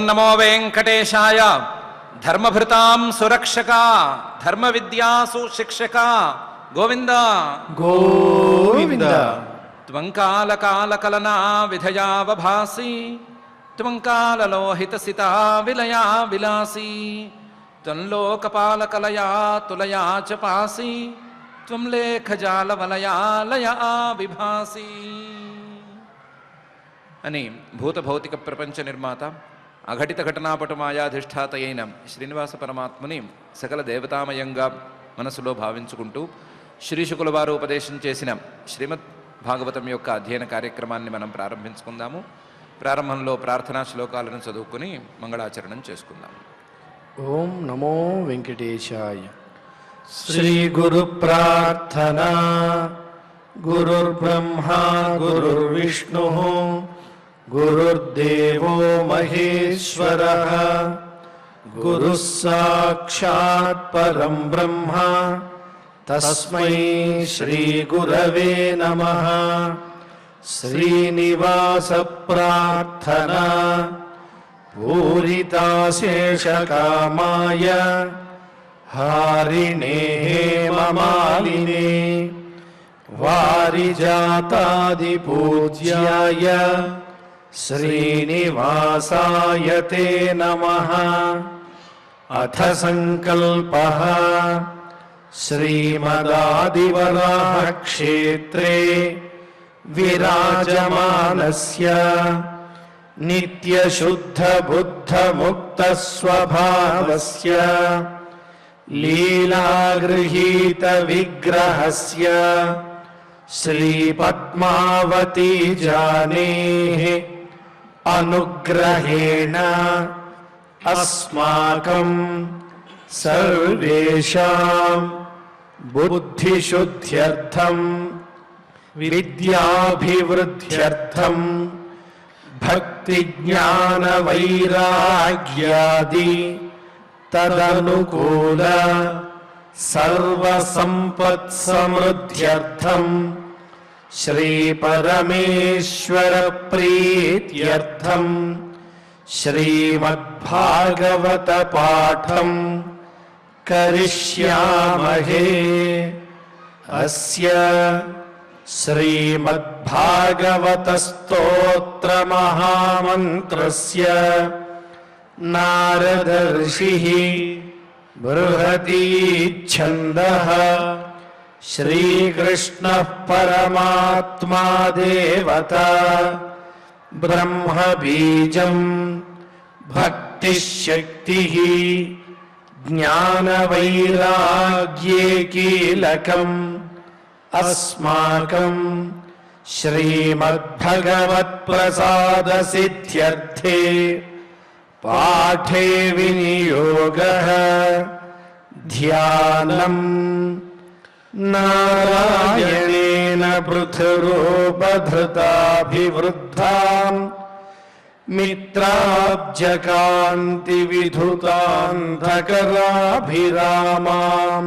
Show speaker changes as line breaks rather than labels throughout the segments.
నమో వెంకటేశాయ. ధర్మభృతాం సురక్షక ధర్మ విద్యాసు శిక్షక గోవింద
గోవింద.
త్వంకాలకాలకలనా విధయావభాసి త్వంకాలలోహితసితా విలయా విలాసి త్వంలోకపాలకలయా తులయా చ పాసి త్వం లేఖజాలవలయా లయా విభాసి అని భూత భౌతిక ప్రపంచ నిర్మాత అఘటిత ఘటనాపటు మాయాధిష్ఠాత అయిన శ్రీనివాస పరమాత్ముని సకల దేవతామయంగా మనసులో భావించుకుంటూ శ్రీ శుకుల వారు ఉపదేశం చేసిన శ్రీమద్ భాగవతం యొక్క అధ్యయన కార్యక్రమాన్ని మనం ప్రారంభించుకుందాము. ప్రారంభంలో ప్రార్థనా శ్లోకాలను చదువుకుని మంగళాచరణం చేసుకుందాం.
ఓం నమో వెంకటేశాయ. శ్రీ గురు ప్రార్థనా. గురుర్బ్రహ్మా గురుర్విష్ణు గురుర్దేవో మహేశ్వరః. గురుః సాక్షాత్ పరం బ్రహ్మ తస్మై శ్రీ గురవే నమః. శ్రీనివాస ప్రార్థనా. పూరితాశేషకామాయ హారిణే హేమమాలినే వారిజాతాదిపూజ్యాయ శ్రీనివాసాయ తే నమః. అథ సంకల్పః. శ్రీమదాదివరాహ క్షేత్రే విరాజమానస్య నిత్యశుద్ధ బుద్ధ ముక్త స్వభావస్య లీలాగృహీత విగ్రహస్య శ్రీ పద్మావతీ జానేః అనుగ్రహేణ అస్మాకం సర్వేషాం బుద్ధిశుద్ధ్యర్థం విద్యాభివృద్ధ్యర్థం భక్తి జ్ఞాన వైరాగ్యాది తదనుకూల సర్వసంపత్ సమృద్ధ్యర్థం శ్రీ పరమేశ్వర ప్రీత్యర్థం శ్రీమద్భాగవత పాఠం కరిష్యామహే. అస్య శ్రీమద్భాగవత స్తోత్ర మహామంత్రస్య నారదర్షిః బృహతీ ఛందః శ్రీకృష్ణః పరమాత్మా దేవతా బ్రహ్మ బీజం భక్తిశక్తిః జ్ఞానవైరాగ్యే కీలకం అస్మాకం శ్రీమద్భగవత్ప్రసాదసిద్ధ్యర్థే పాఠే వినియోగః. ధ్యానం నారాయణేన పృథురూపధృతాభివృద్ధాం మిత్రాబ్జకాంతి విధుతాంధకరాభిరామాం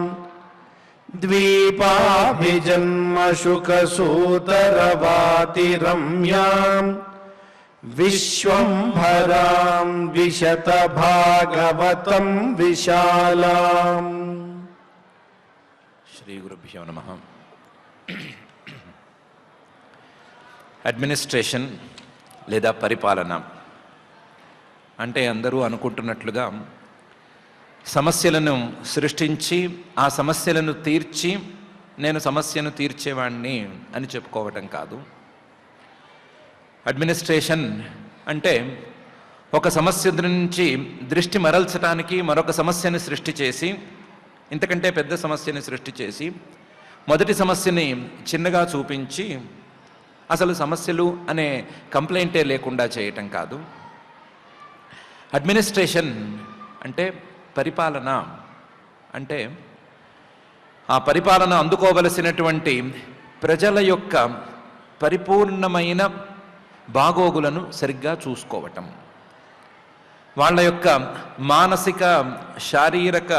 ద్వీపాభిజన్మశుకసూతరవాతి రమ్యాం విశ్వంభరాం విశతభాగవతం విశాలాం.
శ్రీ గురుభ్యో నమః. అడ్మినిస్ట్రేషన్ లేదా పరిపాలన అంటే అందరూ అనుకుంటున్నట్లుగా సమస్యలను సృష్టించి ఆ సమస్యలను తీర్చి నేను సమస్యను తీర్చేవాణ్ణి అని చెప్పుకోవటం కాదు. అడ్మినిస్ట్రేషన్ అంటే ఒక సమస్య నుంచి దృష్టి మరల్చడానికి మరొక సమస్యని సృష్టి చేసి, ఇంతకంటే పెద్ద సమస్యని సృష్టి చేసి మొదటి సమస్యని చిన్నగా చూపించి అసలు సమస్యలు అనే కంప్లైంటే లేకుండా చేయటం కాదు. అడ్మినిస్ట్రేషన్ అంటే పరిపాలన అంటే ఆ పరిపాలన అందుకోవలసినటువంటి ప్రజల యొక్క పరిపూర్ణమైన బాగోగులను సరిగ్గా చూసుకోవటం, వాళ్ళ యొక్క మానసిక శారీరక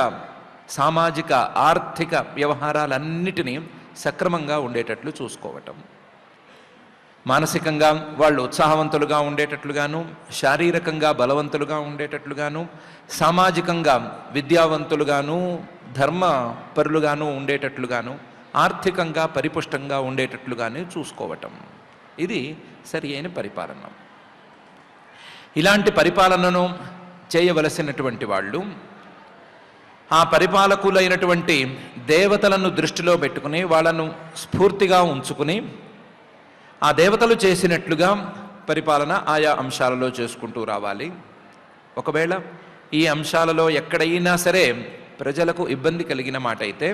సామాజిక ఆర్థిక వ్యవహారాలన్నిటినీ సక్రమంగా ఉండేటట్లు చూసుకోవటం. మానసికంగా వాళ్ళు ఉత్సాహవంతులుగా ఉండేటట్లుగాను, శారీరకంగా బలవంతులుగా ఉండేటట్లుగాను, సామాజికంగా విద్యావంతులుగాను, ధర్మపరులుగాను ఉండేటట్లుగాను, ఆర్థికంగా పరిపుష్టంగా ఉండేటట్లుగానే చూసుకోవటం. ఇది సరి అయిన పరిపాలన. ఇలాంటి పరిపాలనను చేయవలసినటువంటి వాళ్ళు ఆ పరిపాలకులైనటువంటి దేవతలను దృష్టిలో పెట్టుకుని, వాళ్ళను స్ఫూర్తిగా ఉంచుకుని, ఆ దేవతలు చేసినట్లుగా పరిపాలన ఆయా అంశాలలో చేసుకుంటూ రావాలి. ఒకవేళ ఈ అంశాలలో ఎక్కడైనా సరే ప్రజలకు ఇబ్బంది కలిగిన మాట అయితే,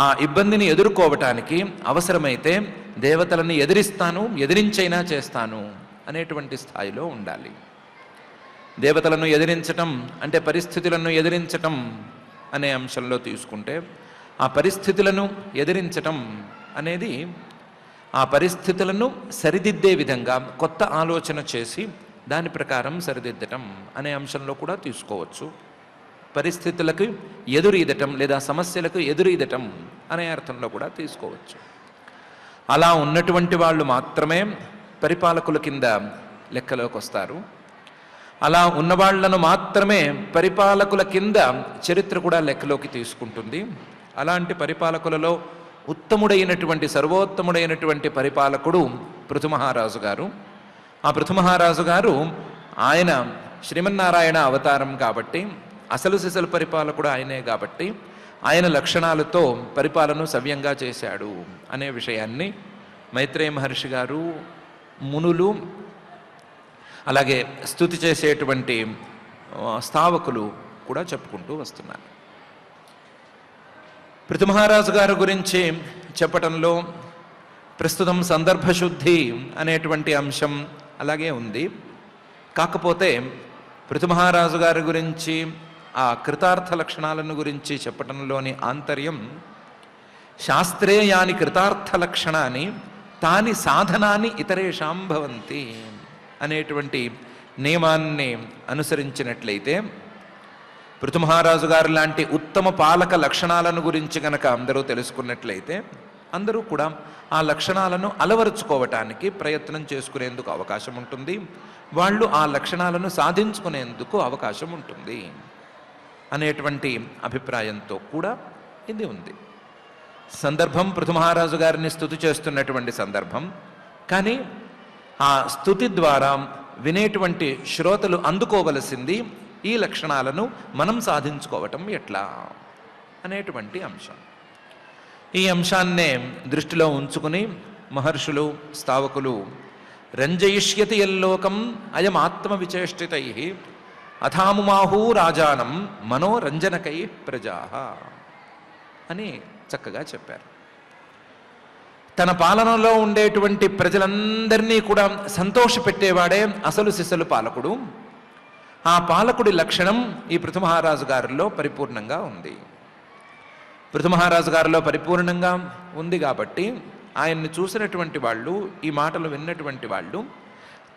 ఆ ఇబ్బందిని ఎదుర్కోవటానికి అవసరమైతే దేవతలను ఎదిరిస్తాను, ఎదిరించైనా చేస్తాను అనేటువంటి స్థాయిలో ఉండాలి. దేవతలను ఎదిరించటం అంటే పరిస్థితులను ఎదిరించటం అనే అంశంలో తీసుకుంటే, ఆ పరిస్థితులను ఎదిరించటం అనేది ఆ పరిస్థితులను సరిదిద్దే విధంగా కొత్త ఆలోచన చేసి దాని ప్రకారం సరిదిద్దటం అనే అంశంలో కూడా తీసుకోవచ్చు. పరిస్థితులకు ఎదురీదటం లేదా సమస్యలకు ఎదురీదటం అనే అర్థంలో కూడా తీసుకోవచ్చు. అలా ఉన్నటువంటి వాళ్ళు మాత్రమే పరిపాలకుల కింద లెక్కలోకి వస్తారు. అలా ఉన్నవాళ్లను మాత్రమే పరిపాలకుల కింద చరిత్ర కూడా లెక్కలోకి తీసుకుంటుంది. అలాంటి పరిపాలకులలో ఉత్తముడైనటువంటి సర్వోత్తముడైనటువంటి పరిపాలకుడు పృథుమహారాజు గారు. ఆ పృథుమహారాజు గారు ఆయన శ్రీమన్నారాయణ అవతారం కాబట్టి, అసలు సిసలు పరిపాలకుడు ఆయనే కాబట్టి, ఆయన లక్షణాలతో పరిపాలన సవ్యంగా చేశాడు అనే విషయాన్ని మైత్రేయ మహర్షి గారు, మునులు, అలాగే స్తుతి చేసేటువంటి స్థావకులు కూడా చెప్పుకుంటూ వస్తున్నారు. పృథుమహారాజు గారి గురించి చెప్పటంలో ప్రస్తుతం సందర్భశుద్ధి అనేటువంటి అంశం అలాగే ఉంది. కాకపోతే పృథుమహారాజు గారి గురించి ఆ కృతార్థ లక్షణాలను గురించి చెప్పటంలోని ఆంతర్యం, శాస్త్రే యాని కృతార్థ లక్షణాన్ని తాని సాధనాన్ని ఇతరేషాం భవంతి అనేటువంటి నియమాన్ని అనుసరించినట్లయితే, పృథుమహారాజు గారు లాంటి ఉత్తమ పాలక లక్షణాలను గురించి కనుక అందరూ తెలుసుకున్నట్లయితే, అందరూ కూడా ఆ లక్షణాలను అలవరుచుకోవటానికి ప్రయత్నం చేసుకునేందుకు అవకాశం ఉంటుంది. వాళ్ళు ఆ లక్షణాలను సాధించుకునేందుకు అవకాశం ఉంటుంది అనేటువంటి అభిప్రాయంతో కూడా ఇది ఉంది. సందర్భం పృథుమహారాజు గారిని స్తుతి చేస్తున్నటువంటి సందర్భం. కానీ ఆ స్తుతి ద్వారా వినేటువంటి శ్రోతలు అందుకోవలసింది ఈ లక్షణాలను మనం సాధించుకోవటం ఎట్లా అనేటువంటి అంశం. ఈ అంశాన్నే దృష్టిలో ఉంచుకుని మహర్షులు, స్థావకులు రంజయిష్యతి ఎల్లోకం అయం ఆత్మవిచేష్టితై అథాముమాహూ రాజానం మనోరంజనకై ప్రజా అని చక్కగా చెప్పారు. తన పాలనలో ఉండేటువంటి ప్రజలందరినీ కూడా సంతోషపెట్టేవాడే అసలు సిసలు పాలకుడు. ఆ పాలకుడి లక్షణం ఈ పృథుమహారాజు గారిలో పరిపూర్ణంగా ఉంది. పృథుమహారాజు గారిలో పరిపూర్ణంగా ఉంది కాబట్టి ఆయన్ని చూసినటువంటి వాళ్ళు, ఈ మాటలు విన్నటువంటి వాళ్ళు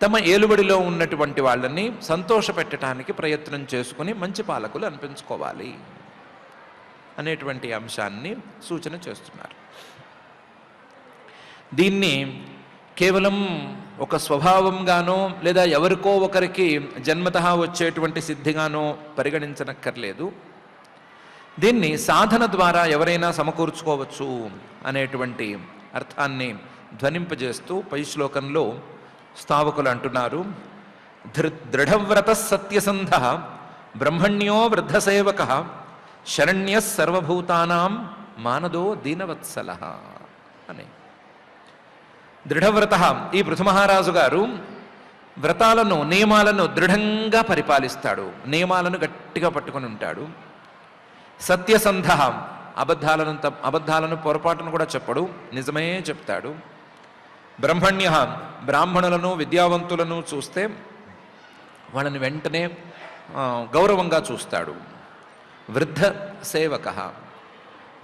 తమ ఏలుబడిలో ఉన్నటువంటి వాళ్ళని సంతోషపెట్టడానికి ప్రయత్నం చేసుకుని మంచి పాలకులు అనిపించుకోవాలి అనేటువంటి అంశాన్ని సూచన చేస్తున్నారు. దీన్ని కేవలం ఒక స్వభావంగానో లేదా ఎవరికో ఒకరికి జన్మతః వచ్చేటువంటి సిద్ధిగానో పరిగణించనక్కర్లేదు. దీన్ని సాధన ద్వారా ఎవరైనా సమకూర్చుకోవచ్చు అనేటువంటి అర్థాన్ని ధ్వనింపజేస్తూ పై శ్లోకంలో స్థావకులు అంటున్నారు, దృఢవ్రత సత్యసంధ బ్రహ్మణ్యో వృద్ధసేవక శరణ్య సర్వభూతానాం మానదో దీనవత్సల అని. దృఢవ్రత ఈ పృథుమహారాజు గారు వ్రతాలను, నియమాలను దృఢంగా పరిపాలిస్తాడు. నియమాలను గట్టిగా పట్టుకొని ఉంటాడు. సత్యసంధ అబద్ధాలను పొరపాటును కూడా చెప్పడు, నిజమే చెప్తాడు. బ్రహ్మణ్య బ్రాహ్మణులను, విద్యావంతులను చూస్తే వాళ్ళని వెంటనే గౌరవంగా చూస్తాడు. వృద్ధ సేవక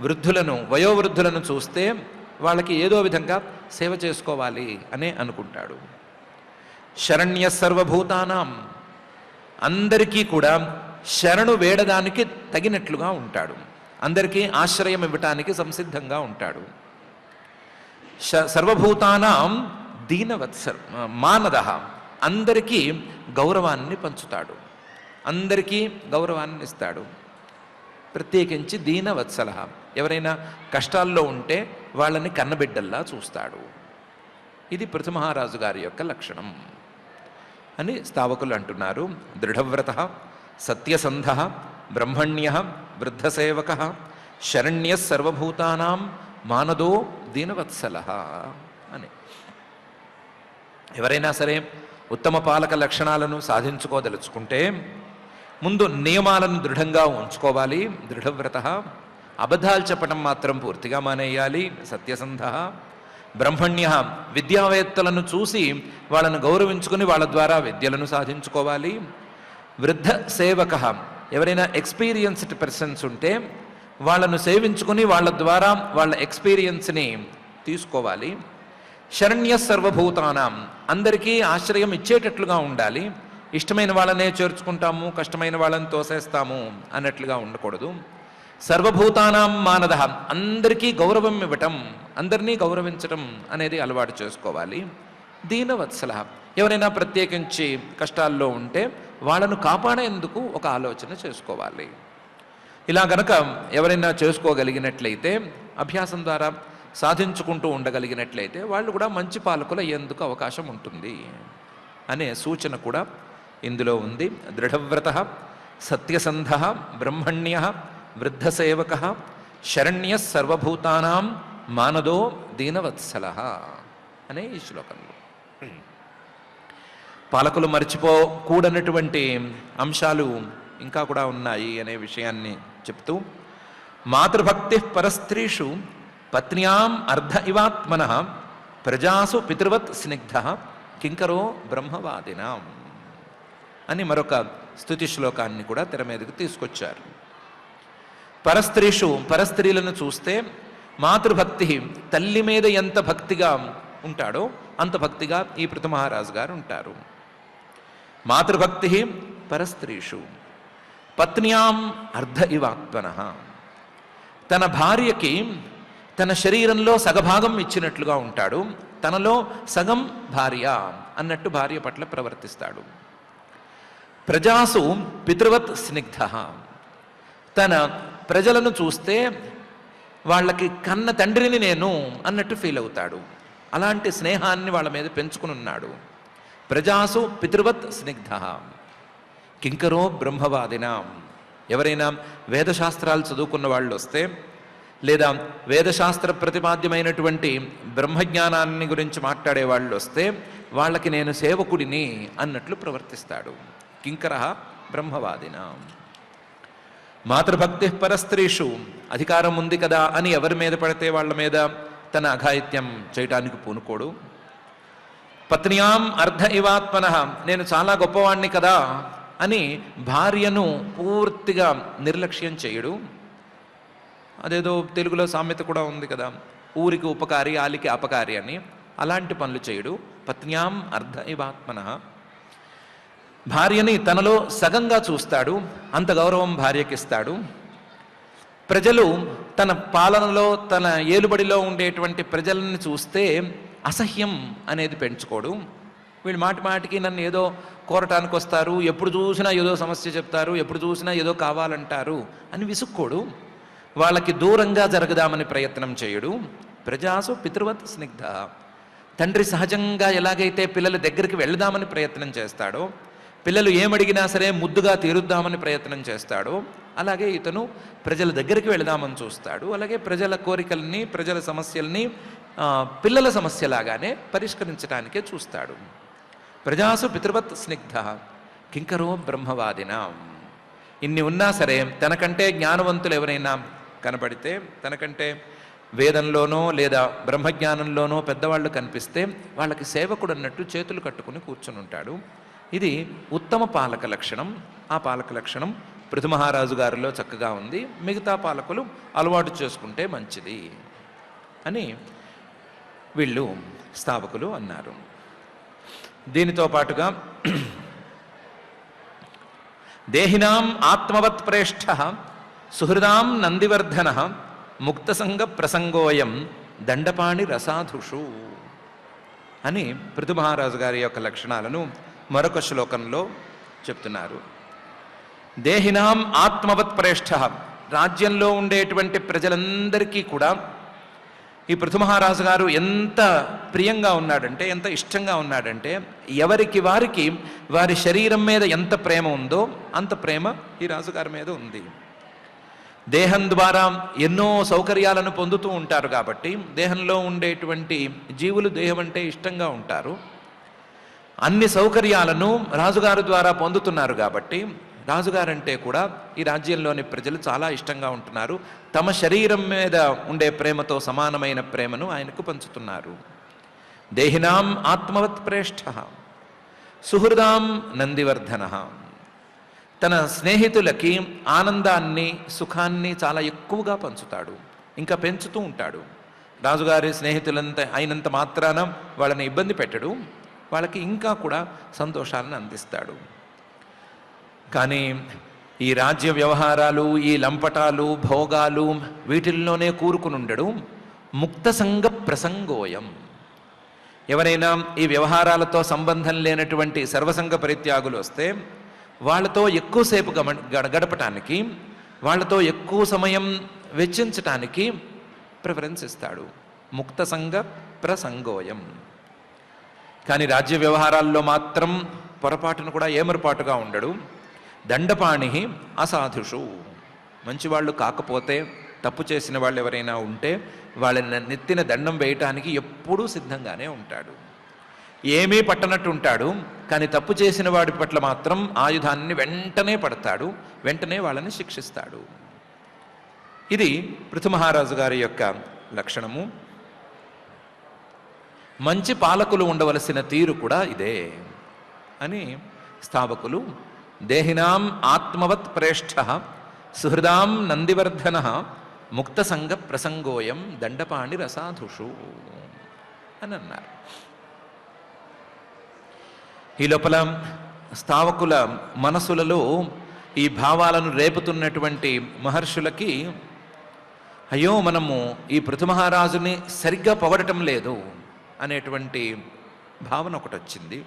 వృద్ధులను, వయోవృద్ధులను చూస్తే వాళ్ళకి ఏదో విధంగా సేవ చేసుకోవాలి అనే అనుకుంటాడు. శరణ్య సర్వభూతానాం అందరికీ కూడా శరణు వేడడానికి తగినట్లుగా ఉంటాడు. అందరికీ ఆశ్రయం ఇవ్వటానికి సంసిద్ధంగా ఉంటాడు. సర్వభూతానాం మానద, అందరికీ గౌరవాన్ని పంచుతాడు, అందరికీ గౌరవాన్ని ఇస్తాడు. ప్రత్యేకించి దీనవత్సల, ఎవరైనా కష్టాల్లో ఉంటే వాళ్ళని కన్నబిడ్డల్లా చూస్తాడు. ఇది పృథుమహారాజు గారి యొక్క లక్షణం అని స్థావకులు అంటున్నారు. దృఢవ్రత, సత్యసంధ, బ్రహ్మణ్య, వృద్ధసేవక, శరణ్య సర్వభూతానాం మానదో దీనవత్సల అని. ఎవరైనా సరే ఉత్తమ పాలక లక్షణాలను సాధించుకోదలుచుకుంటే ముందు నియమాలను దృఢంగా ఉంచుకోవాలి. దృఢవ్రత, అబద్ధాలు చెప్పడం మాత్రం పూర్తిగా మానేయాలి. సత్యసంధ, బ్రహ్మణ్య, విద్యావేత్తలను చూసి వాళ్ళను గౌరవించుకుని వాళ్ళ ద్వారా విద్యలను సాధించుకోవాలి. వృద్ధ సేవక, ఎవరైనా ఎక్స్పీరియన్స్డ్ పర్సన్స్ ఉంటే వాళ్ళను సేవించుకుని వాళ్ళ ద్వారా వాళ్ళ ఎక్స్పీరియన్స్ని తీసుకోవాలి. శరణ్య సర్వభూతానాం, అందరికీ ఆశ్రయం ఇచ్చేటట్లుగా ఉండాలి. ఇష్టమైన వాళ్ళనే చేర్చుకుంటాము, కష్టమైన వాళ్ళని తోసేస్తాము అన్నట్లుగా ఉండకూడదు. సర్వభూతానాం మానద, అందరికీ గౌరవం ఇవ్వటం, అందరినీ గౌరవించటం అనేది అలవాటు చేసుకోవాలి. దీనవత్సల, ఎవరైనా ప్రత్యేకించి కష్టాల్లో ఉంటే వాళ్ళను కాపాడేందుకు ఒక ఆలోచన చేసుకోవాలి. ఇలా గనక ఎవరైనా చేసుకోగలిగినట్లయితే, అభ్యాసం ద్వారా సాధించుకుంటూ ఉండగలిగినట్లయితే వాళ్ళు కూడా మంచి పాలకులు అయ్యేందుకు అవకాశం ఉంటుంది అనే సూచన కూడా ఇందులో ఉంది. దృఢవ్రత, సత్యసంధ, బ్రహ్మణ్య, వృద్ధసేవక, శరణ్య సర్వభూతానాం మానదో దీనవత్సల అనే ఈ శ్లోకంలో పాలకులు మర్చిపోకూడనటువంటి అంశాలు ఇంకా కూడా ఉన్నాయి అనే విషయాన్ని చెప్తూ, మాతృభక్తి పరస్త్రీషు పత్న్యాం అర్ధ ఇవాత్మన ప్రజాసు పితృవత్ స్నిగ్ధ కింకరో బ్రహ్మవాదినాం అని మరొక స్తుతి శ్లోకాన్ని కూడా తెర మీదకు తీసుకొచ్చారు. పరస్త్రీషు, పరస్త్రీలను చూస్తే మాతృభక్తి, తల్లి మీద ఎంత భక్తిగా ఉంటాడో అంత భక్తిగా ఈ పృథుమహారాజు గారు ఉంటారు. మాతృభక్తి పరస్త్రీషు, పత్న్యాం అర్ధ ఇవాత్మన, తన భార్యకి తన శరీరంలో సగభాగం ఇచ్చినట్లుగా ఉంటాడు, తనలో సగం భార్య అన్నట్టు భార్య పట్ల ప్రవర్తిస్తాడు. ప్రజాసు పితృవత్ స్నిగ్ధ, తన ప్రజలను చూస్తే వాళ్ళకి కన్న తండ్రిని నేను అన్నట్టు ఫీల్ అవుతాడు. అలాంటి స్నేహాన్ని వాళ్ళ మీద పెంచుకుని ఉన్నాడు. ప్రజాసు పితృవత్ స్నిగ్ధ కింకరో బ్రహ్మవాదినాం, ఎవరైనా వేదశాస్త్రాలు చదువుకున్న వాళ్ళు వస్తే లేదా వేదశాస్త్ర ప్రతిపాద్యమైనటువంటి బ్రహ్మజ్ఞానాన్ని గురించి మాట్లాడే వాళ్ళు వస్తే వాళ్ళకి నేను సేవకుడిని అన్నట్లు ప్రవర్తిస్తాడు. కింకర బ్రహ్మవాదినాం. మాతృభక్తి పరస్త్రీషు, అధికారం ఉంది కదా అని ఎవరి మీద పడితే వాళ్ళ మీద తన అఘాయిత్యం చేయటానికి పూనుకోడు. పత్న్యాం అర్ధ ఇవాత్మన, నేను చాలా గొప్పవాణ్ణి కదా అని భార్యను పూర్తిగా నిర్లక్ష్యం చేయడు. అదేదో తెలుగులో సామెత కూడా ఉంది కదా, ఊరికి ఉపకారి ఆలికి అపకారి అని. అలాంటి పనులు చేయడు. పత్న్యాం అర్ధ ఇవాత్మన, భార్యని తనలో సగంగా చూస్తాడు, అంత గౌరవం భార్యకిస్తాడు. ప్రజలు తన పాలనలో తన ఏలుబడిలో ఉండేటువంటి ప్రజలను చూస్తే అసహ్యం అనేది పెంచుకోడు. వీళ్ళు మాటి మాటికి నన్ను ఏదో కోరటానికి వస్తారు, ఎప్పుడు చూసినా ఏదో సమస్య చెప్తారు, ఎప్పుడు చూసినా ఏదో కావాలంటారు అని విసుక్కోడు. వాళ్ళకి దూరంగా జరగదామని ప్రయత్నం చేయడు. ప్రజాసు పితృవత్ స్నిగ్ధ, తండ్రి సహజంగా ఎలాగైతే పిల్లల దగ్గరికి వెళదామని ప్రయత్నం చేస్తాడో, పిల్లలు ఏమడిగినా సరే ముద్దుగా తీరుద్దామని ప్రయత్నం చేస్తాడో, అలాగే ఇతను ప్రజల దగ్గరికి వెళదామని చూస్తాడు. అలాగే ప్రజల కోరికల్ని, ప్రజల సమస్యల్ని పిల్లల సమస్యలాగానే పరిష్కరించడానికే చూస్తాడు. ప్రజాసు పితృవత్ స్నిగ్ధ కింకరో బ్రహ్మవాదినాం. ఇన్ని ఉన్నా సరే తనకంటే జ్ఞానవంతులు ఎవరైనా కనపడితే, తనకంటే వేదంలోనో లేదా బ్రహ్మజ్ఞానంలోనో పెద్దవాళ్ళు కనిపిస్తే వాళ్ళకి సేవకుడు అన్నట్టు చేతులు కట్టుకుని కూర్చుని ఉంటాడు. ఇది ఉత్తమ పాలక లక్షణం. ఆ పాలక లక్షణం పృథుమహారాజు గారిలో చక్కగా ఉంది. మిగతా పాలకులు అలవాటు చేసుకుంటే మంచిది అని వీళ్ళు స్థాపకులు అన్నారు. దీనితో పాటుగా దేహినాం ఆత్మవత్ ప్రేష్ఠ సుహృదాం నందివర్ధన ముక్తసంగ ప్రసంగోయం దండపాణి రసాధుషు అని పృథు మహారాజు గారి యొక్క లక్షణాలను మరొక శ్లోకంలో చెప్తున్నారు. దేహినాం ఆత్మవత్ ప్రేష్ఠ, రాజ్యంలో ఉండేటువంటి ప్రజలందరికీ కూడా ఈ పృథు మహారాజు గారు ఎంత ప్రియంగా ఉన్నాడంటే, ఎంత ఇష్టంగా ఉన్నాడంటే, ఎవరికి వారికి వారి శరీరం మీద ఎంత ప్రేమ ఉందో అంత ప్రేమ ఈ రాజుగారి మీద ఉంది. దేహం ద్వారా ఎన్నో సౌకర్యాలను పొందుతూ ఉంటారు కాబట్టి దేహంలో ఉండేటువంటి జీవులు దేహం అంటే ఇష్టంగా ఉంటారు. అన్ని సౌకర్యాలను రాజుగారు ద్వారా పొందుతున్నారు కాబట్టి రాజుగారంటే కూడా ఈ రాజ్యంలోని ప్రజలు చాలా ఇష్టంగా ఉంటున్నారు. తమ శరీరం మీద ఉండే ప్రేమతో సమానమైన ప్రేమను ఆయనకు పంచుతున్నారు. దేహినాం ఆత్మవత్ ప్రేష్ఠ సుహృదాం నందివర్ధన, తన స్నేహితులకి ఆనందాన్ని సుఖాన్ని చాలా ఎక్కువగా పంచుతాడు, ఇంకా పెంచుతూ ఉంటాడు. రాజుగారి స్నేహితులంత అయినంత మాత్రాన వాళ్ళని ఇబ్బంది పెట్టడు, వాళ్ళకి ఇంకా కూడా సంతోషాలను అందిస్తాడు. కానీ ఈ రాజ్య వ్యవహారాలు, ఈ లంపటాలు, భోగాలు వీటిల్లోనే కూరుకుని ఉండడు. ముక్త సంగ ప్రసంగోయం, ఎవరైనా ఈ వ్యవహారాలతో సంబంధం లేనటువంటి సర్వసంగ పరిత్యాగులు వస్తే వాళ్ళతో ఎక్కువసేపు గడపటానికి, వాళ్ళతో ఎక్కువ సమయం వెచ్చించటానికి ప్రిఫరెన్స్ ఇస్తాడు. ముక్త సంగ ప్రసంగోయం. కానీ రాజ్య వ్యవహారాల్లో మాత్రం పొరపాటును కూడా ఏమరపాటుగా ఉండడు. దండపాణి అసాధుషు, మంచివాళ్ళు కాకపోతే తప్పు చేసిన వాళ్ళు ఎవరైనా ఉంటే వాళ్ళని నెత్తిన దండం వేయటానికి ఎప్పుడూ సిద్ధంగానే ఉంటాడు. ఏమీ పట్టనట్టు ఉంటాడు, కానీ తప్పు చేసిన వాడి పట్ల మాత్రం ఆయుధాన్ని వెంటనే పడతాడు, వెంటనే వాళ్ళని శిక్షిస్తాడు. ఇది పృథు మహారాజు గారి యొక్క లక్షణము. మంచి పాలకులు ఉండవలసిన తీరు కూడా ఇదే అని స్థాపకులు దేహినాం ఆత్మవత్ ప్రేష్ఠ సుహృదాం నందివర్ధన ముక్త సంగ ప్రసంగోయం దండపాణి రసాధుషు అని అన్నారు. ఈ లోపల స్థావకుల మనసులలో ఈ భావాలను రేపుతున్నటువంటి మహర్షులకి, అయ్యో మనము ఈ పృథు మహారాజుని సరిగ్గా పొగడటం లేదు అనేటువంటి భావన ఒకటి వచ్చింది.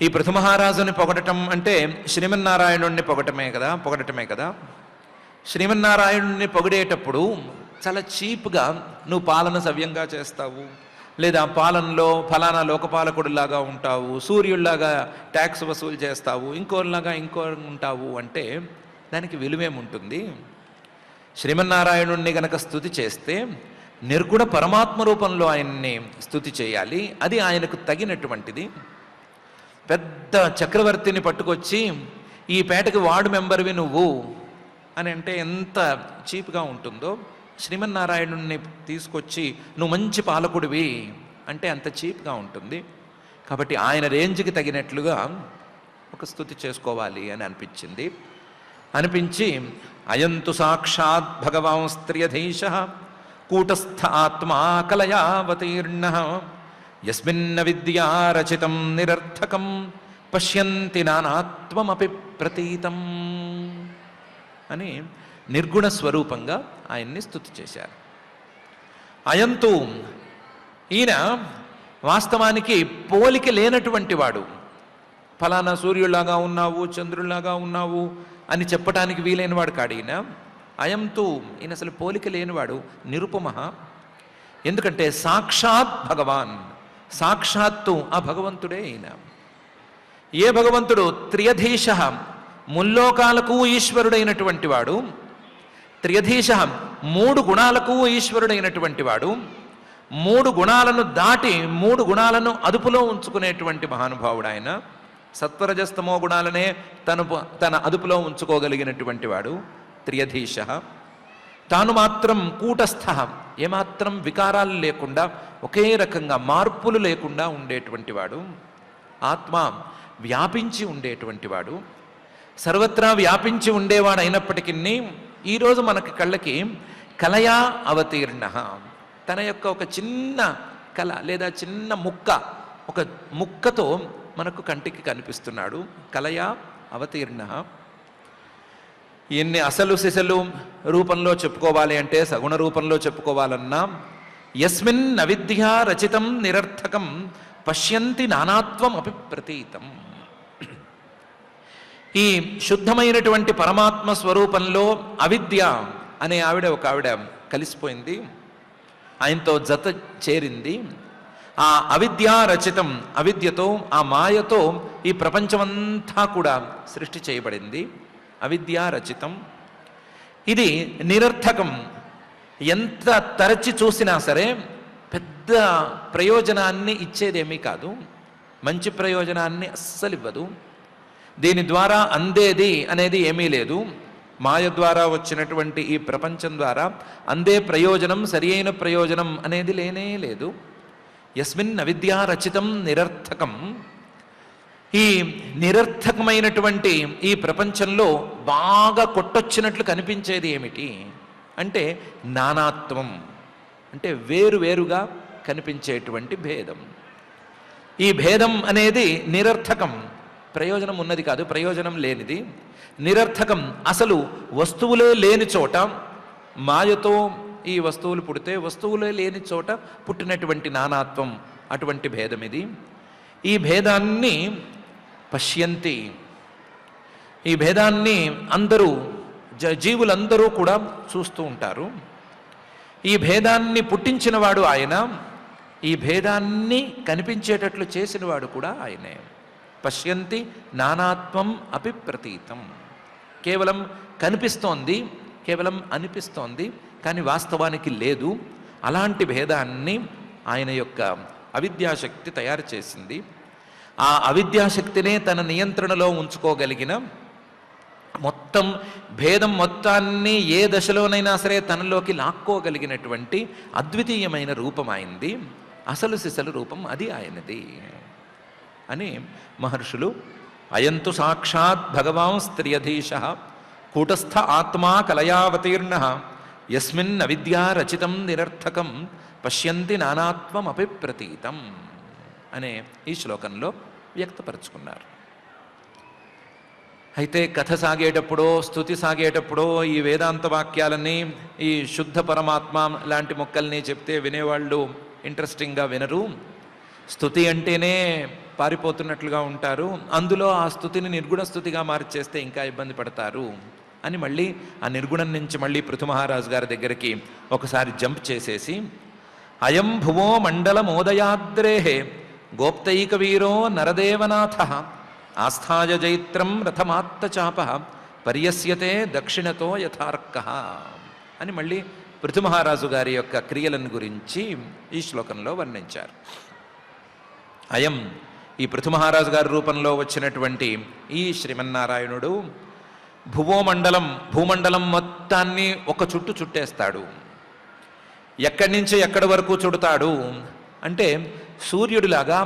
ఈ పృథు మహారాజుని పొగడటం అంటే శ్రీమన్నారాయణుణ్ణి పొగడటమే కదా. శ్రీమన్నారాయణుణ్ణి పొగిడేటప్పుడు చాలా చీప్గా నువ్వు పాలన సవ్యంగా చేస్తావు, లేదా పాలనలో ఫలానా లోకపాలకుడిలాగా ఉంటావు, సూర్యుడిలాగా ట్యాక్స్ వసూలు చేస్తావు, ఇంకోలాగా ఉంటావు అంటే దానికి విలువేముంటుంది? శ్రీమన్నారాయణుణ్ణి గనక స్తుతి చేస్తే నిర్గుణ పరమాత్మ రూపంలో ఆయన్ని స్తుతి చేయాలి, అది ఆయనకు తగినటువంటిది. పెద్ద చక్రవర్తిని పట్టుకొచ్చి ఈ పేటకి వార్డు మెంబర్వి నువ్వు అని అంటే ఎంత చీప్గా ఉంటుందో, శ్రీమన్నారాయణుణ్ణి తీసుకొచ్చి నువ్వు మంచి పాలకుడివి అంటే అంత చీప్గా ఉంటుంది. కాబట్టి ఆయన రేంజ్కి తగినట్లుగా ఒక స్తుతి చేసుకోవాలి అని అనిపించి అయంతు సాక్షాత్ భగవాన్ స్త్రియధీశ కూటస్థ ఆత్మా కలయావతీర్ణ యస్మిన్న విద్యా రచితం నిరర్థకం పశ్యంతి నానాత్వమపి ప్రతీతం అని నిర్గుణ స్వరూపంగా ఆయన్ని స్తుతి చేశారు. అయంతు, ఈయన వాస్తవానికి పోలిక లేనటువంటి వాడు. ఫలానా సూర్యులాగా ఉన్నావు, చంద్రులాగా ఉన్నావు అని చెప్పటానికి వీలైనవాడు కాడు ఈయన. అయంతు, ఈయన అసలు పోలిక లేనివాడు, నిరుపమ. ఎందుకంటే సాక్షాత్ భగవాన్, సాక్షాత్తు ఆ భగవంతుడే ఈయన. ఏ భగవంతుడు? త్రియధీశ, ముల్లోకాలకు ఈశ్వరుడైనటువంటి వాడు. త్రియధీశ, 3 గుణాలకు ఈశ్వరుడైనటువంటి వాడు. 3 గుణాలను దాటి 3 గుణాలను అదుపులో ఉంచుకునేటువంటి మహానుభావుడు ఆయన. సత్వరజస్తమో గుణాలనే తన అదుపులో ఉంచుకోగలిగినటువంటి వాడు త్రియధీశ. తాను మాత్రం కూటస్థ, ఏమాత్రం వికారాలు లేకుండా, ఒకే రకంగా మార్పులు లేకుండా ఉండేటువంటి వాడు. ఆత్మ వ్యాపించి ఉండేటువంటి వాడు, సర్వత్రా వ్యాపించి ఉండేవాడు అయినప్పటికీ ఈరోజు మనకి కళ్ళకి కలయా అవతీర్ణ, తన యొక్క ఒక చిన్న కళ లేదా చిన్న ముక్క, ఒక ముక్కతో మనకు కంటికి కనిపిస్తున్నాడు. కలయా అవతీర్ణ. ఎన్ని అసలు సిసలు రూపంలో చెప్పుకోవాలి అంటే, సగుణ రూపంలో చెప్పుకోవాలన్నా యస్మిన్ అవిద్యా రచితం నిరర్థకం పశ్యంతి నానాత్వం అపి ప్రతీతం. ఈ శుద్ధమైనటువంటి పరమాత్మ స్వరూపంలో అవిద్య అనే ఒక ఆవిడ కలిసిపోయింది, ఆయనతో జత చేరింది. ఆ అవిద్యా రచితం, అవిద్యతో ఆ మాయతో ఈ ప్రపంచమంతా కూడా సృష్టి చేయబడింది. అవిద్యా రచితం, ఇది నిరర్థకం. ఎంత తరచి చూసినా సరే పెద్ద ప్రయోజనాన్ని ఇచ్చేదేమీ కాదు, మంచి ప్రయోజనాన్ని అస్సలు ఇవ్వదు. దీని ద్వారా అందేది అనేది ఏమీ లేదు. మాయ ద్వారా వచ్చినటువంటి ఈ ప్రపంచం ద్వారా అందే ప్రయోజనం, సరి అయిన ప్రయోజనం అనేది లేనే లేదు. యస్మిన్ అవిద్యా రచితం నిరర్థకం. ఈ నిరర్థకమైనటువంటి ఈ ప్రపంచంలో బాగా కొట్టొచ్చినట్లు కనిపించేది ఏమిటి అంటే నానాత్వం, అంటే వేరువేరుగా కనిపించేటువంటి భేదం. ఈ భేదం అనేది నిరర్థకం, ప్రయోజనం ఉన్నది కాదు, ప్రయోజనం లేనిది, నిరర్థకం. అసలు వస్తువులే లేని చోట మాయతో ఈ వస్తువులు పుడితే వస్తువులే లేని చోట పుట్టినటువంటి నానాత్వం, అటువంటి భేదం ఇది. ఈ భేదాన్ని పశ్యంతి, ఈ భేదాన్ని అందరూ జీవులందరూ కూడా చూస్తూ ఉంటారు. ఈ భేదాన్ని పుట్టించినవాడు ఆయన, ఈ భేదాన్ని కనిపించేటట్లు చేసినవాడు కూడా ఆయనే. పశ్యంతి నానాత్వం అపి ప్రతీతం. కేవలం కనిపిస్తోంది, కేవలం అనిపిస్తోంది, కానీ వాస్తవానికి లేదు. అలాంటి భేదాన్ని ఆయన యొక్క అవిద్యాశక్తి తయారు చేసింది. ఆ అవిద్యాశక్తినే తన నియంత్రణలో ఉంచుకోగలిగిన, మొత్తం భేదం మొత్తాన్ని ఏ దశలోనైనా సరే తనలోకి లాక్కోగలిగినటువంటి అద్వితీయమైన రూపం ఆయనది. అసలు సిసలు రూపం అది ఆయనది అని మహర్షులు అయంతు సాక్షాత్ భగవాన్ స్త్రియధీశ కూటస్థ ఆత్మా కలయావతీర్ణ యస్మిన్ అవిద్యా రచితం నిరర్థకం పశ్యంతి నానాత్వం అపి ప్రతీతం అనే ఈ శ్లోకంలో వ్యక్తపరుచుకున్నారు. అయితే కథ సాగేటప్పుడో స్తుతి సాగేటప్పుడో ఈ వేదాంత వాక్యాలని, ఈ శుద్ధ పరమాత్మ లాంటి మొక్కల్ని చెప్తే వినేవాళ్ళు ఇంట్రెస్టింగ్గా వినరు. స్తుతి అంటేనే పారిపోతున్నట్లుగా ఉంటారు, అందులో ఆ స్తుతిని నిర్గుణ స్తుతిగా మార్చేస్తే ఇంకా ఇబ్బంది పడతారు అని మళ్ళీ ఆ నిర్గుణం నుంచి మళ్ళీ పృథుమహారాజు గారి దగ్గరికి ఒకసారి జంప్ చేసేసి అయం భువో మండలమోదయాద్రేహే గోప్తైక వీరో నరదేవనాథ ఆస్థాయ జైత్రం రథమాత్తచాప పర్యస్యతే దక్షిణతో యథార్క అని మళ్ళీ పృథుమహారాజు గారి యొక్క క్రియలను గురించి ఈ శ్లోకంలో వర్ణించారు. అయం, ఈ పృథుమహారాజు గారి రూపంలో వచ్చినటువంటి ఈ శ్రీమన్నారాయణుడు భువోమండలం, భూమండలం మొత్తాన్ని ఒక చుట్టు చుట్టేస్తాడు. ఎక్కడి నుంచి ఎక్కడి వరకు చుడతాడు అంటే సూర్యుడిలాగా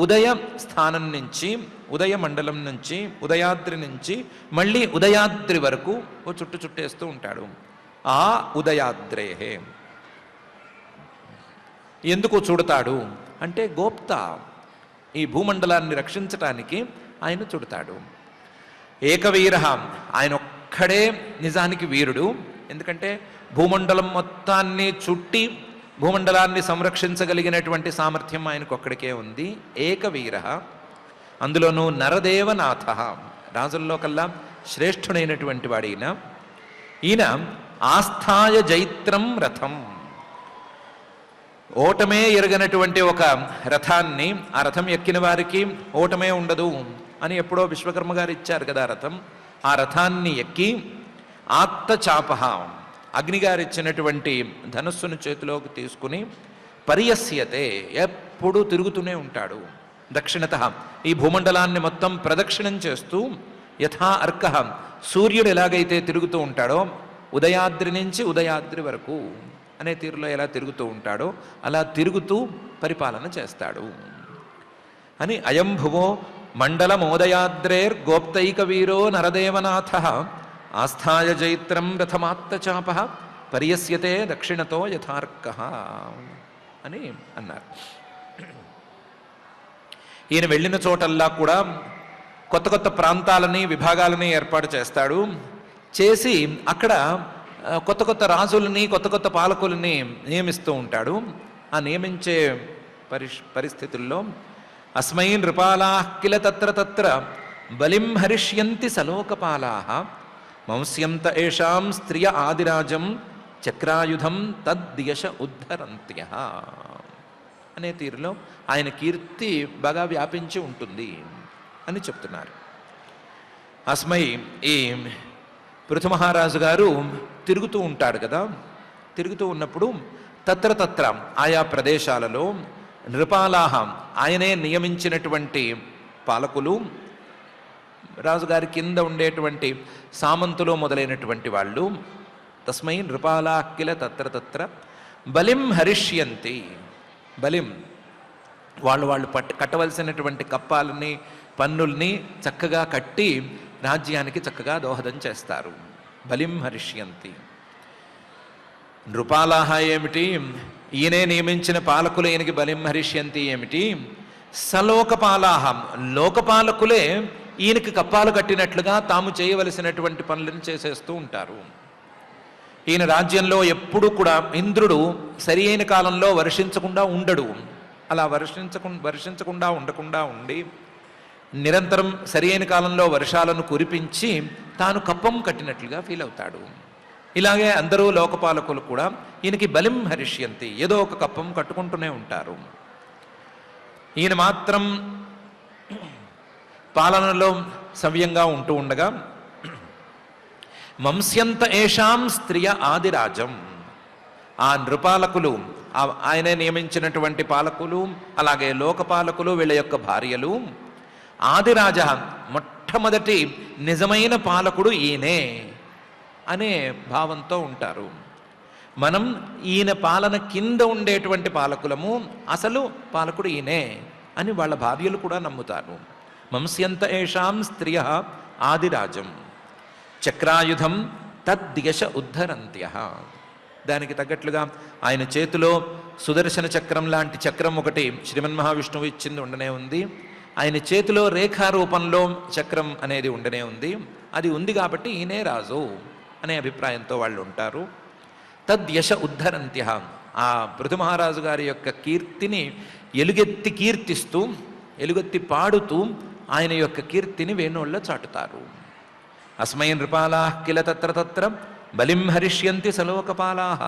ఉదయ స్థానం నుంచి, ఉదయ మండలం నుంచి, ఉదయాద్రి నుంచి మళ్ళీ ఉదయాద్రి వరకు ఓ చుట్టు చుట్టేస్తూ ఉంటాడు. ఆ ఉదయాద్రేహే ఎందుకు చుడతాడు అంటే గోప్త, ఈ భూమండలాన్ని రక్షించటానికి ఆయన చుడతాడు. ఏకవీర, ఆయన ఒక్కడే నిజానికి వీరుడు. ఎందుకంటే భూమండలం మొత్తాన్ని చుట్టి భూమండలాన్ని సంరక్షించగలిగినటువంటి సామర్థ్యం ఆయనకు ఒక్కడికే ఉంది. ఏకవీర, అందులోనూ నరదేవనాథ, రాజుల్లో కల్లా శ్రేష్ఠుడైనటువంటి వాడైన ఈయన ఆస్థాయ జైత్రం రథం, ఓటమే ఎరగనటువంటి ఒక రథాన్ని, ఆ రథం ఎక్కిన వారికి ఓటమే ఉండదు అని ఎప్పుడో విశ్వకర్మ గారు ఇచ్చారు కదా రథం, ఆ రథాన్ని ఎక్కి ఆత్తచాప, అగ్నిగారు ఇచ్చినటువంటి ధనుస్సును చేతిలోకి తీసుకుని పర్యస్యతే, ఎప్పుడూ తిరుగుతూనే ఉంటాడు. దక్షిణత, ఈ భూమండలాన్ని మొత్తం ప్రదక్షిణం చేస్తూ యథా అర్క, సూర్యుడు ఎలాగైతే తిరుగుతూ ఉంటాడో ఉదయాద్రి నుంచి ఉదయాద్రి వరకు అనే తీరులో ఎలా తిరుగుతూ ఉంటాడో అలా తిరుగుతూ పరిపాలన చేస్తాడు అని. అయం భువో మండలమోదయాద్రేర్ గోప్తైక వీరో నరదేవనాథ ఆస్థాయ జైత్రం రథమాత్తచాప పర్యస్యతే దక్షిణతో యథార్క అని అన్నారు. ఈయన వెళ్ళిన చోటల్లా కూడా కొత్త కొత్త ప్రాంతాలని, విభాగాలని ఏర్పాటు చేస్తాడు. చేసి అక్కడ కొత్త కొత్త రాజులని, కొత్త కొత్త పాలకులని నియమిస్తూ ఉంటాడు. ఆ నియమించే పరిస్థితుల్లో అస్మై నృపాలా కిల తత్ర తత్ర బలిం హరిష్యంతి సలోకపాలాః మంస్యంత ఏషాం స్త్రియ ఆదిరాజం చక్రాయుధం తద్యశ ఉద్ధరంత్యః అనే తీరులో ఆయన కీర్తి బాగా వ్యాపించి ఉంటుంది అని చెప్తున్నారు. అస్మై ఈ పృథు మహారాజు గారు తిరుగుతూ ఉంటాడు కదా, తిరుగుతూ ఉన్నప్పుడు తత్ర తత్ర ఆయా ప్రదేశాలలో నృపాలాహ ఆయనే నియమించినటువంటి పాలకులు, రాజుగారి కింద ఉండేటువంటి సామంతులు మొదలైనటువంటి వాళ్ళు తస్మై నృపాలా కిల తత్ర తత్ర బలిం హరిష్యంతి, బలిం వాళ్ళు కట్టవలసినటువంటి కప్పాలని పన్నుల్ని చక్కగా కట్టి రాజ్యానికి చక్కగా దోహదం చేస్తారు. బలిం హరిష్యంతి. నృపాలాహ ఏమిటి, ఈయనే నియమించిన పాలకులు ఈయనకి బలిం హరిష్యంతి ఏమిటి, సలోకపాలాహ లోకపాలకులే ఈయనకి కప్పాలు కట్టినట్లుగా తాము చేయవలసినటువంటి పనులను చేసేస్తూ ఉంటారు. ఈయన రాజ్యంలో ఎప్పుడూ కూడా ఇంద్రుడు సరి అయిన కాలంలో వర్షించకుండా ఉండడు. అలా వర్షించకుండా ఉండకుండా ఉండి నిరంతరం సరి అయిన కాలంలో వర్షాలను కురిపించి తాను కప్పం కట్టినట్లుగా ఫీల్ అవుతాడు. ఇలాగే అందరూ లోకపాలకులు కూడా ఈయనకి బలిం హరిష్యంతి, ఏదో ఒక కప్పం కట్టుకుంటూనే ఉంటారు. ఈయన మాత్రం పాలనలో సవ్యంగా ఉంటూ ఉండగా మంస్యంత ఏషాం స్త్రియ ఆదిరాజం, ఆ నృపాలకులు ఆయనే నియమించినటువంటి పాలకులు అలాగే లోకపాలకులు వీళ్ళ యొక్క భార్యలు ఆదిరాజ మొట్టమొదటి నిజమైన పాలకుడు ఈయనే అనే భావంతో ఉంటారు. మనం ఈయన పాలన కింద ఉండేటువంటి పాలకులము, అసలు పాలకుడు ఈయనే అని వాళ్ళ భార్యలు కూడా నమ్ముతారు. మంస్యంత ఏషాం స్త్రియ ఆదిరాజం చక్రాయుధం తద్యశ ఉద్ధరంత్యః. దానికి తగ్గట్లుగా ఆయన చేతిలో సుదర్శన చక్రం లాంటి చక్రం ఒకటి శ్రీమన్మహావిష్ణువు ఇచ్చింది ఉండనే ఉంది. ఆయన చేతిలో రేఖారూపంలో చక్రం అనేది ఉండనే ఉంది. అది ఉంది కాబట్టి ఈయనే రాజు అనే అభిప్రాయంతో వాళ్ళు ఉంటారు. తద్యశ ఉద్ధరంత్యః, ఆ పృథు మహారాజు గారి యొక్క కీర్తిని ఎలుగెత్తి కీర్తిస్తూ ఎలుగెత్తి పాడుతూ ఆయన యొక్క కీర్తిని వేణోళ్ళ చాటుతారు. అస్మై నృపాలాః కిల తత్ర తత్ర బలిం హరిష్యంతి సలోకపాలాః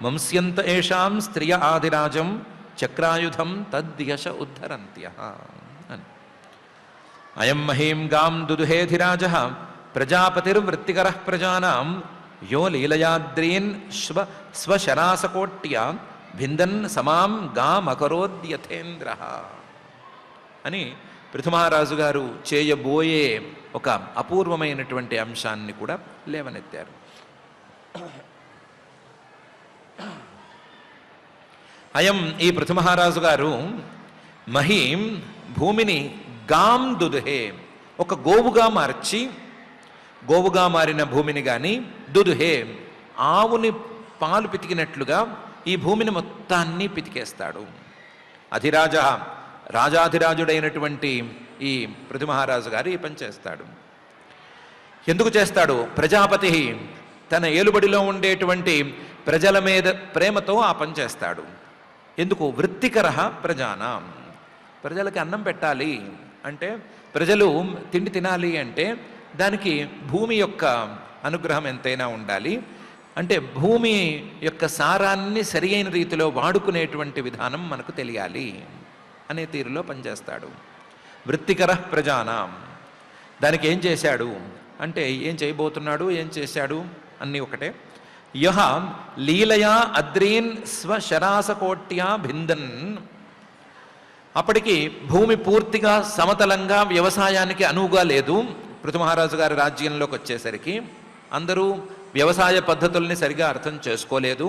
మంస్యంత ఏషాం స్త్రియ ఆదిరాజం చక్రాయుధం తద్యశ ఉద్ధరంత్యః. అయం మహీం గాం దుదుహేధిరాజః ప్రజాపతిర్వృత్తికరః ప్రజానాం యో లీలయాద్రీన్ స్వశరాసకోట్యా భిందన్ సమాం గామకరోద్యథేంద్రః అని పృథు మహారాజు గారు చేయబోయే ఒక అపూర్వమైనటువంటి అంశాన్ని కూడా లేవనెత్తారు. అయం ఈ పృథు మహారాజు గారు మహీం భూమిని గాం దుదుహే ఒక గోవుగా మార్చి, గోవుగా మారిన భూమిని కానీ దుదుహే ఆవుని పాలు పితికినట్లుగా ఈ భూమిని మొత్తాన్ని పితికేస్తాడు. అధిరాజ రాజాధిరాజుడైనటువంటి ఈ పృథు మహారాజు గారు ఈ పని చేస్తాడు. ఎందుకు చేస్తాడు? ప్రజాపతి తన ఏలుబడిలో ఉండేటువంటి ప్రజల మీద ప్రేమతో ఆ పని చేస్తాడు. ఎందుకు? వృత్తికరః ప్రజానాం, ప్రజలకి అన్నం పెట్టాలి అంటే, ప్రజలు తిండి తినాలి అంటే దానికి భూమి యొక్క అనుగ్రహం ఎంతైనా ఉండాలి. అంటే భూమి యొక్క సారాన్ని సరి అయిన రీతిలో వాడుకునేటువంటి విధానం మనకు తెలియాలి అనే తీరులో పనిచేస్తాడు. వృత్తికరః ప్రజానాం. దానికి ఏం చేశాడు అంటే, ఏం చేయబోతున్నాడు, ఏం చేశాడు అన్నీ ఒకటే. యహ లీలయా అద్రీన్ స్వశరాసకోట్యా భిందన్. అప్పటికి భూమి పూర్తిగా సమతలంగా వ్యవసాయానికి అనువుగా లేదు. పృథు మహారాజు గారి రాజ్యంలోకి వచ్చేసరికి అందరూ వ్యవసాయ పద్ధతుల్ని సరిగా అర్థం చేసుకోలేదు.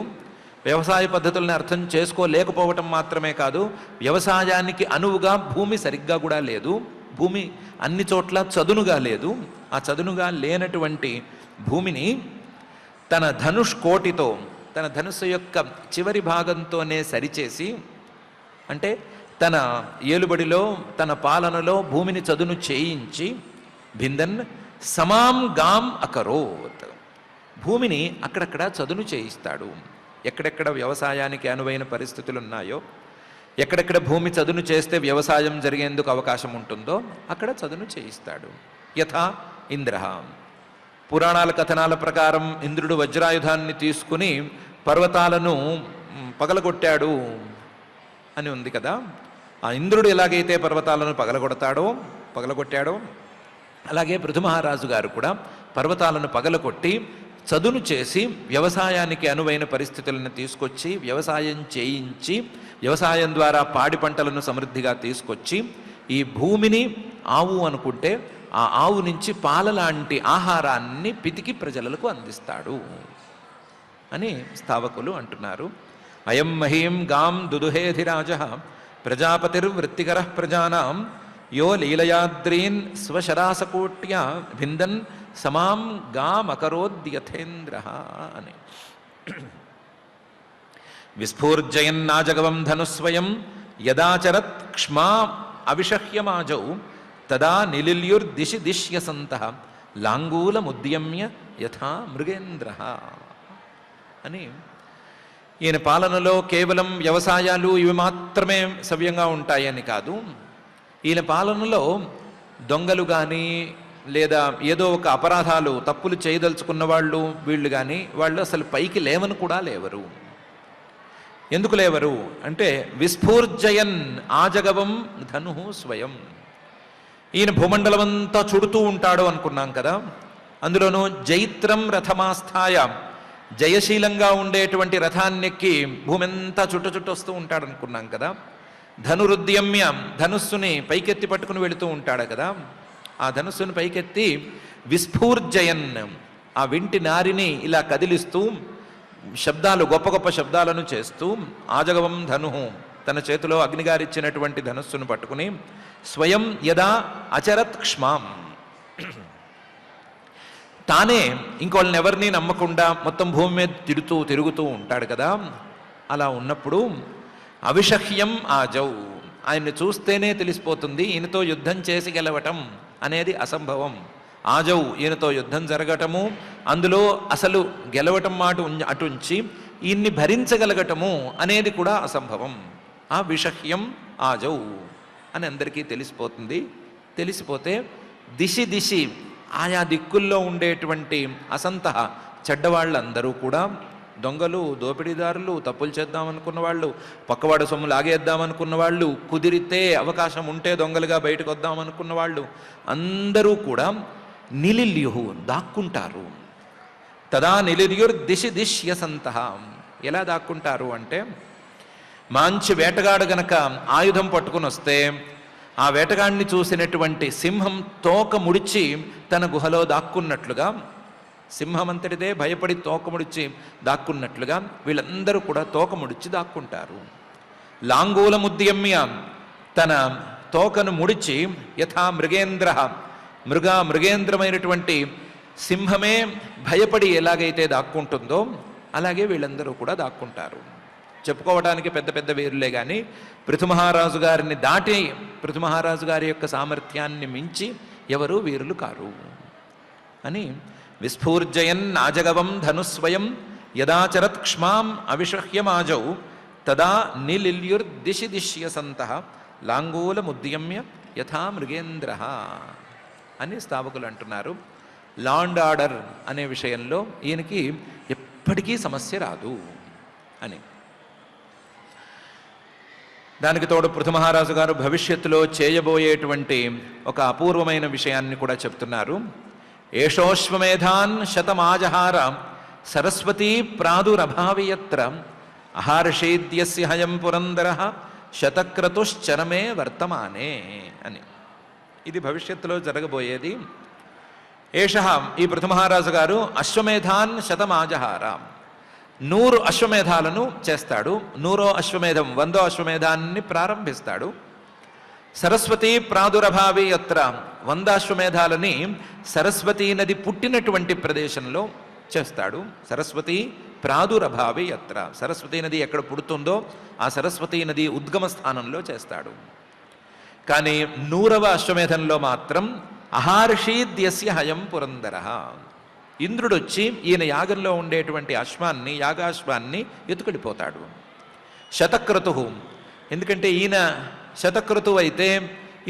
వ్యవసాయ పద్ధతుల్ని అర్థం చేసుకోలేకపోవటం మాత్రమే కాదు, వ్యవసాయానికి అనువుగా భూమి సరిగ్గా కూడా లేదు. భూమి అన్ని చోట్ల చదునుగా లేదు. ఆ చదునుగా లేనటువంటి భూమిని తన ధనుష్కోటితో, తన ధనుస్సు యొక్క చివరి భాగంతోనే సరిచేసి, అంటే తన ఏలుబడిలో తన పాలనలో భూమిని చదును చేయించి భిందన్ సమాం గాం అకరోత్, భూమిని అక్కడక్కడ చదును చేయిస్తాడు. ఎక్కడెక్కడ వ్యవసాయానికి అనువైన పరిస్థితులు ఉన్నాయో, ఎక్కడెక్కడ భూమి చదును చేస్తే వ్యవసాయం జరిగేందుకు అవకాశం ఉంటుందో అక్కడ చదును చేయిస్తాడు. యథా ఇంద్ర, పురాణాల కథనాల ప్రకారం ఇంద్రుడు వజ్రాయుధాన్ని తీసుకుని పర్వతాలను పగలగొట్టాడు అని ఉంది కదా. ఆ ఇంద్రుడు ఎలాగైతే పర్వతాలను పగలగొట్టాడో అలాగే పృథు మహారాజు గారు కూడా పర్వతాలను పగలగొట్టి చదును చేసి వ్యవసాయానికి అనువైన పరిస్థితులను తీసుకొచ్చి వ్యవసాయం చేయించి వ్యవసాయం ద్వారా పాడి పంటలను సమృద్ధిగా తీసుకొచ్చి ఈ భూమిని ఆవు అనుకుంటే ఆ ఆవు నుంచి పాల లాంటి ఆహారాన్ని పితికి ప్రజలకు అందిస్తాడు అని స్థావకులు అంటున్నారు. అయం మహీం గాం దుదుహేధిరాజ ప్రజాపతిర్వృత్తికర ప్రజానాం యో లీలయాద్రీన్ స్వశరాసకోట్యా భిందన్ సమాం గామకరోద్యథేంద్ర అని. విస్ఫూర్జయన్నాజగవం ధనుస్వయం యదాచరత్ క్ష్మా అవిషహ్యమాజౌ తదా నిలిల్యుర్దిశి దిశ్యసంతః లాంగూలముద్యమ్య యథా మృగేంద్ర అని. ఈయన పాలనలో కేవలం వ్యవసాయాలు ఇవి మాత్రమే సవ్యంగా ఉంటాయని కాదు, ఈయన పాలనలో దొంగలు కానీ లేదా ఏదో ఒక అపరాధాలు తప్పులు చేయదలుచుకున్న వీళ్ళు కానీ వాళ్ళు అసలు పైకి లేవని కూడా లేవరు. ఎందుకు లేవరు అంటే విస్ఫూర్జయన్ ఆజగవం ధను స్వయం. ఈయన భూమండలమంతా చుడుతూ ఉంటాడు అనుకున్నాం కదా. అందులోనూ జైత్రం రథమాస్థాయ, జయశీలంగా ఉండేటువంటి రథాన్నెక్కి భూమి అంతా చుట్టు వస్తూ ఉంటాడు అనుకున్నాం కదా. ధనురుద్యమ్య, ధనుస్సుని పైకెత్తి పట్టుకుని వెళుతూ ఉంటాడు కదా. ఆ ధనుస్సుని పైకెత్తి విస్ఫూర్జయన్, ఆ వింటి నారిని ఇలా కదిలిస్తూ శబ్దాలు, గొప్ప గొప్ప శబ్దాలను చేస్తూ ఆజగవం ధను, తన చేతిలో అగ్నిగారిచ్చినటువంటి ధనుస్సును పట్టుకుని స్వయం యదా అచరత్ క్ష్మాం, తానే ఇంకోళ్ళని ఎవరిని నమ్మకుండా మొత్తం భూమి మీద తిరుగుతూ ఉంటాడు కదా. అలా ఉన్నప్పుడు అవిషహ్యం ఆజౌ, ఆయన్ని చూస్తేనే తెలిసిపోతుంది ఈయనతో యుద్ధం చేసి గెలవటం అనేది అసంభవం. ఆజౌ, ఈయనతో యుద్ధం జరగటము, అందులో అసలు గెలవటం మాట అటుంచి ఈయన్ని భరించగలగటము అనేది కూడా అసంభవం. ఆ విషహ్యం ఆజౌ అని అందరికీ తెలిసిపోతుంది. తెలిసిపోతే దిశి ఆయా దిక్కుల్లో ఉండేటువంటి అసంత చెడ్డవాళ్ళందరూ కూడా, దొంగలు, దోపిడీదారులు, తప్పులు చేద్దామనుకున్న వాళ్ళు, పక్కవాడు సొమ్ము లాగేద్దామనుకున్న వాళ్ళు, కుదిరితే అవకాశం ఉంటే దొంగలుగా బయటకు వద్దామనుకున్న వాళ్ళు అందరూ కూడా నిలిల్యుహు, దాక్కుంటారు. తదా నిలిర్యుర్దిశిదిశ్యసంత, ఎలా దాక్కుంటారు అంటే మంచి వేటగాడు గనక ఆయుధం పట్టుకుని వస్తే ఆ వేటగాడిని చూసినటువంటి సింహం తోక ముడిచి తన గుహలో దాక్కున్నట్లుగా, సింహం అంతటిదే భయపడి తోక ముడిచి దాక్కున్నట్లుగా వీళ్ళందరూ కూడా తోక ముడిచి దాక్కుంటారు. లాంగూలముద్యమ్య, తన తోకను ముడిచి యథా మృగేంద్ర, మృగేంద్రమైనటువంటి సింహమే భయపడి ఎలాగైతే దాక్కుంటుందో అలాగే వీళ్ళందరూ కూడా దాక్కుంటారు. చెప్పుకోవడానికి పెద్ద పెద్ద వీరులే కానీ పృథు మహారాజు గారిని దాటి, పృథు మహారాజు గారి యొక్క సామర్థ్యాన్ని మించి ఎవరూ వీరులు కారు అని. విస్ఫూర్జయన్ ఆజగవం ధనుస్వయం యదాచరత్ క్ష్మాం అవిషహ్యమాజౌ తదా నిలిల్యుర్దిశిదిశ్యసంతః లాంగూలముద్యమ్య యథా మృగేంద్ర అని స్థావకులు అంటున్నారు. లా అండ్ ఆర్డర్ అనే విషయంలో ఈయనకి ఎప్పటికీ సమస్య రాదు అని. దానికి తోడు పృథు మహారాజు గారు భవిష్యత్తులో చేయబోయేటువంటి ఒక అపూర్వమైన విషయాన్ని కూడా చెప్తున్నారు. ఏషోశ్వమేధాన్ శతమాజహార సరస్వతీ ప్రాదురభావియత్ర అహర్షేద్యస్య హయం పురందర శతక్రతుశ్చరమే వర్తమానే అని. ఇది భవిష్యత్తులో జరగబోయేది. ఏష, ఈ పృథు మహారాజు గారు అశ్వమేధాన్ శతమాజహార, 100 అశ్వమేధాలను చేస్తాడు. 100వ అశ్వమేధం, 100వ అశ్వమేధాన్ని ప్రారంభిస్తాడు. సరస్వతీ ప్రాదురభావి యత్ర, 100 అశ్వమేధాలని సరస్వతీ నది పుట్టినటువంటి ప్రదేశంలో చేస్తాడు. సరస్వతీ ప్రాదురభావి యత్ర, సరస్వతీ నది ఎక్కడ పుడుతుందో ఆ సరస్వతీ నది ఉద్గమ స్థానంలో చేస్తాడు. కానీ 100వ అశ్వమేధంలో మాత్రం అహర్షీద్యస్య హయం పురందర, ఇంద్రుడు వచ్చి ఈయన యాగంలో ఉండేటువంటి అశ్వాన్ని, యాగాశ్వాన్ని ఎత్తుకెళ్ళిపోతాడు. శతక్రతు, ఎందుకంటే ఈయన శతక్రతువు అయితే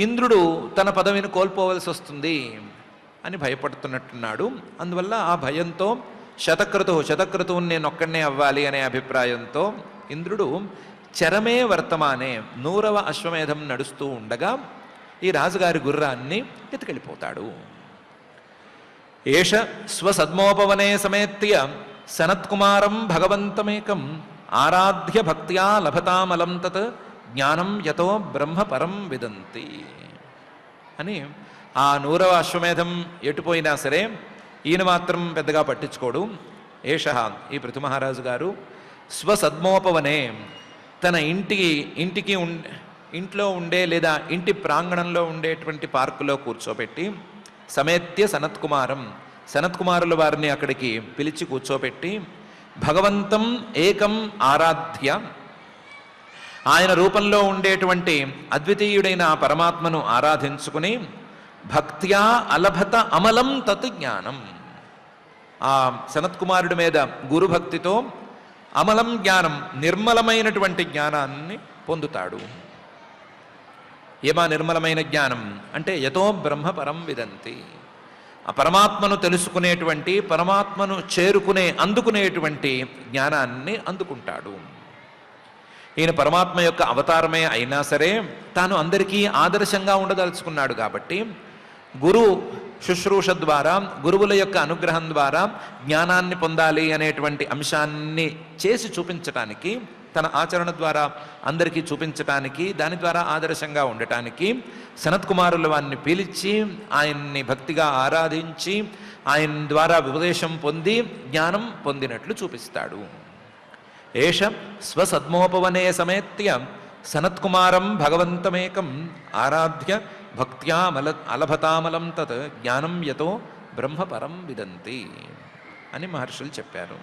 ఇంద్రుడు తన పదవిని కోల్పోవలసి వస్తుంది అని భయపడుతున్నట్టున్నాడు. అందువల్ల ఆ భయంతో శతక్రతువుని నేను ఒక్కడనే అవ్వాలి అనే అభిప్రాయంతో ఇంద్రుడు చరమే వర్తమానే 100వ అశ్వమేధం నడుస్తూ ఉండగా ఈ రాజుగారి గుర్రాన్ని ఎత్తుకెళ్ళిపోతాడు. ఏష స్వసద్మోపవనే సమేత్య సనత్కుమారం భగవంతమేకం ఆరాధ్య భక్త్యా లభతామలం తత్ జ్ఞానం యతో బ్రహ్మ పరం విదంతి అని. ఆ 100వ అశ్వమేధం ఎటుపోయినా సరే ఈయన మాత్రం పెద్దగా పట్టించుకోడు. ఏష, ఈ పృథు మహారాజు గారు స్వసద్మోపవనే, తన ఇంట్లో ఉండే లేదా ఇంటి ప్రాంగణంలో ఉండేటువంటి పార్కులో కూర్చోబెట్టి సమేత్య సనత్కుమారుల వారిని అక్కడికి పిలిచి కూర్చోబెట్టి భగవంతం ఏకం ఆరాధ్య, ఆయన రూపంలో ఉండేటువంటి అద్వితీయుడైన ఆ పరమాత్మను ఆరాధించుకుని భక్త్యా అలభత అమలం తత్ జ్ఞానం, ఆ సనత్కుమారుడి మీద గురుభక్తితో అమలం జ్ఞానం, నిర్మలమైనటువంటి జ్ఞానాన్ని పొందుతాడు. ఏమా నిర్మలమైన జ్ఞానం అంటే యతో బ్రహ్మ పరం విదంతి, ఆ పరమాత్మను తెలుసుకునేటువంటి, పరమాత్మను అందుకునేటువంటి జ్ఞానాన్ని అందుకుంటాడు. ఈయన పరమాత్మ యొక్క అవతారమే అయినా సరే తాను అందరికీ ఆదర్శంగా ఉండదలుచుకున్నాడు కాబట్టి గురు శుశ్రూష ద్వారా, గురువుల యొక్క అనుగ్రహం ద్వారా జ్ఞానాన్ని పొందాలి అనేటువంటి అంశాన్ని చేసి చూపించటానికి, తన ఆచరణ ద్వారా అందరికీ చూపించటానికి, దాని ద్వారా ఆదర్శంగా ఉండటానికి సనత్కుమారుల వారిని పిలిచి ఆయన్ని భక్తిగా ఆరాధించి ఆయన ద్వారా ఉపదేశం పొంది జ్ఞానం పొందినట్లు చూపిస్తాడు. ఏష స్వసద్మోపవనే సమేత్య సనత్కుమారం భగవంతమేకం ఆరాధ్య భక్త్యా అలభతామలం తత్ జ్ఞానం యతో బ్రహ్మ పరం విదంతి అని మహర్షులు చెప్పారు.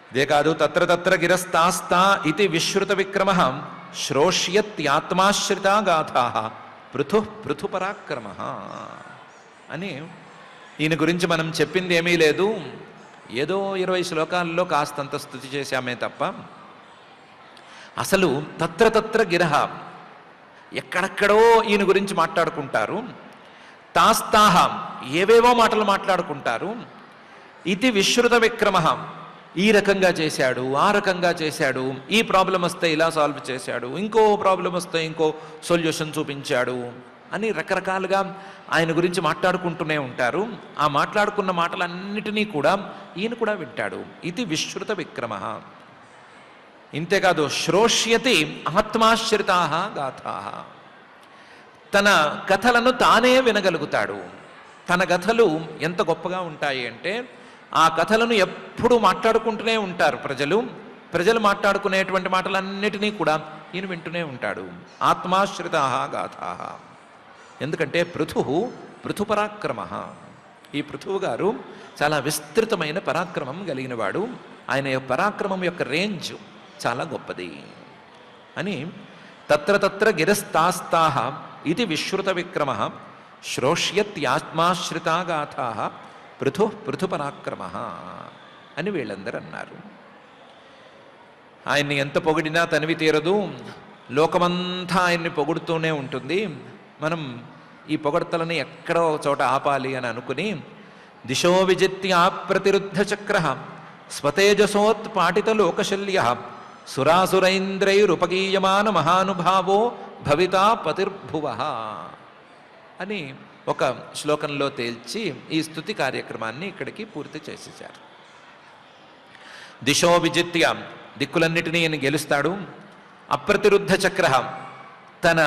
ఇదే కాదు, తత్ర గిరస్తాస్తా ఇది విశ్రుత విక్రమ శ్రోష్యత్యాత్మాశ్రితా గాథా పృథు పరాక్రమ అని. ఈయన గురించి మనం చెప్పింది ఏమీ లేదు, ఏదో 20 శ్లోకాల్లో కాస్తంత స్తుతి చేశామే తప్ప అసలు తత్ర గిరహ, ఎక్కడెక్కడో ఈయన గురించి మాట్లాడుకుంటారు. తాస్తాహ, ఏవేవో మాటలు మాట్లాడుకుంటారు. ఇది విశ్రుత విక్రమ, ఈ రకంగా చేశాడు, ఆ రకంగా చేశాడు, ఈ ప్రాబ్లం వస్తే ఇలా సాల్వ్ చేశాడు, ఇంకో ప్రాబ్లం వస్తే ఇంకో సొల్యూషన్ చూపించాడు అని రకరకాలుగా ఆయన గురించి మాట్లాడుకుంటూనే ఉంటారు. ఆ మాట్లాడుకున్న మాటలన్నిటినీ కూడా ఈయన కూడా వింటాడు. ఇది విశ్రుత విక్రమ. ఇంతేకాదు, శ్రోష్యతి ఆత్మాశ్రితా గాథా, తన కథలను తానే వినగలుగుతాడు. తన కథలు ఎంత గొప్పగా ఉంటాయి అంటే ఆ కథలను ఎప్పుడూ మాట్లాడుకుంటూనే ఉంటారు ప్రజలు మాట్లాడుకునేటువంటి మాటలన్నిటినీ కూడా ఈయన వింటూనే ఉంటాడు. ఆత్మాశ్రితా గాథా. ఎందుకంటే పృథు పరాక్రమ, ఈ పృథువు గారు చాలా విస్తృతమైన పరాక్రమం కలిగినవాడు. ఆయన పరాక్రమం యొక్క రేంజ్ చాలా గొప్పది అని. తత్ర గిరస్తాస్తాహ ఇది విశ్రుత విక్రమ శ్రోష్యత్యాత్మాశ్రితా గాథా పృథు పరాక్రమ అని వీళ్ళందరూ అన్నారు. ఆయన్ని ఎంత పొగిడినా తనివి తీరదు, లోకమంతా ఆయన్ని పొగుడుతూనే ఉంటుంది. మనం ఈ పొగడ్తలని ఎక్కడో చోట ఆపాలి అని అనుకుని దిశో విజిత్య ప్రతిరుద్ధ చక్ర స్వతేజసోత్పాటిత లోకశల్య సురాసురైంద్రైరుపగీయమాన మహానుభావో భవితా పతిర్భువ అని ఒక శ్లోకంలో తేల్చి ఈ స్తుతి కార్యక్రమాన్ని ఇక్కడికి పూర్తి చేసేశారు. దిశో విజిత్య, దిక్కులన్నిటినీ ఈయన గెలుస్తాడు. అప్రతిరుద్ధ చక్ర, తన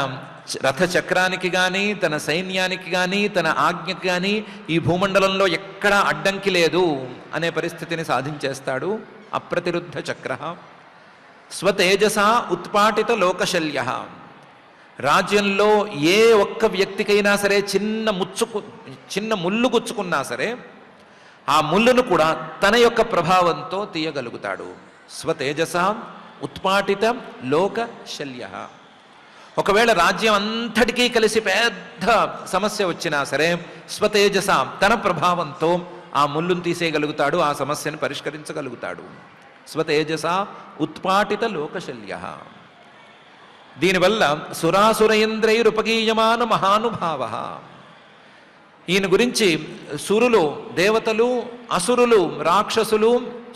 రథ చక్రానికి కానీ, తన సైన్యానికి కానీ, తన ఆజ్ఞకి కానీ ఈ భూమండలంలో ఎక్కడా అడ్డంకి లేదు అనే పరిస్థితిని సాధించేస్తాడు. అప్రతిరుద్ధ చక్ర. స్వతేజస ఉత్పాటిత లోకశల్య, రాజ్యంలో ఏ ఒక్క వ్యక్తికైనా సరే చిన్న ముళ్ళు గుచ్చుకున్నా సరే ఆ ముళ్ళును కూడా తన యొక్క ప్రభావంతో తీయగలుగుతాడు. స్వతేజస ఉత్పాటిత లోకశల్య. ఒకవేళ రాజ్యం అంతటికీ కలిసి పెద్ద సమస్య వచ్చినా సరే స్వతేజస తన ప్రభావంతో ఆ ముళ్ళును తీసేయగలుగుతాడు, ఆ సమస్యను పరిష్కరించగలుగుతాడు. స్వతేజస ఉత్పాటిత లోకశల్య. దీనివల్ల సురాసురేంద్రైరుపగీయమాన మహానుభావ. ఈయన గురించి సురులు, దేవతలు, అసురులు, రాక్షసులు,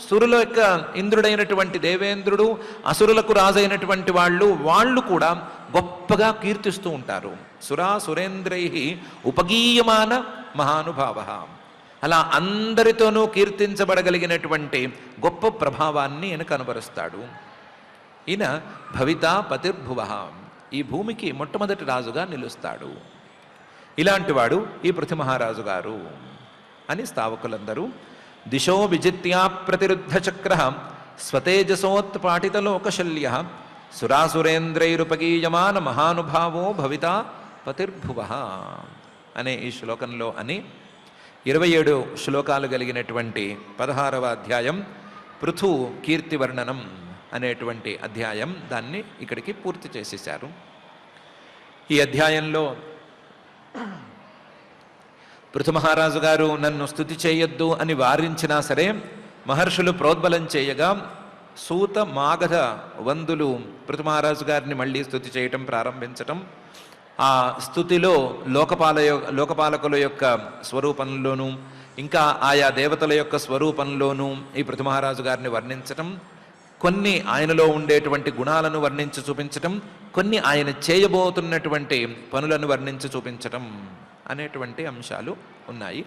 సురుల యొక్క ఇంద్రుడైనటువంటి దేవేంద్రుడు, అసురులకు రాజైనటువంటి వాళ్ళు కూడా గొప్పగా కీర్తిస్తూ ఉంటారు. సురాసురేంద్రై ఉపగీయమాన మహానుభావ. అలా అందరితోనూ కీర్తించబడగలిగినటువంటి గొప్ప ప్రభావాన్ని ఈయన కనబరుస్తాడు. ఈయన భవిత పతిర్భువ, ఈ భూమికి మొట్టమొదటి రాజుగా నిలుస్తాడు. ఇలాంటి వాడు ఈ పృథుమహారాజు గారు అని స్థావకులందరూ దిశో విజిత్యా ప్రతిరుద్ధ చక్ర స్వతేజసోత్పాటిత లోకశల్య సురాసురేంద్రైరుపగీయమాన మహానుభావో భవిత పతిర్భువ అనే ఈ శ్లోకంలో అని 27 శ్లోకాలు కలిగినటువంటి 16వ అధ్యాయం పృథు కీర్తి వర్ణనం అనేటువంటి అధ్యాయం, దాన్ని ఇక్కడికి పూర్తి చేసేశారు. ఈ అధ్యాయంలో పృథుమహారాజు గారు నన్ను స్తుతి చేయొద్దు అని వారించినా సరే మహర్షులు ప్రోద్బలం చేయగా సూత మాగధ వందులు పృథుమహారాజు గారిని మళ్ళీ స్తుతి చేయటం ప్రారంభించటం, ఆ స్తుతిలో లోకపాలకుల యొక్క స్వరూపంలోనూ ఇంకా ఆయా దేవతల యొక్క స్వరూపంలోనూ ఈ పృథుమహారాజు గారిని వర్ణించటం, కొన్ని ఆయనలో ఉండేటువంటి గుణాలను వర్ణించి చూపించటం, కొన్ని ఆయన చేయబోతున్నటువంటి పనులను వర్ణించి చూపించటం అనేటువంటి అంశాలు ఉన్నాయి.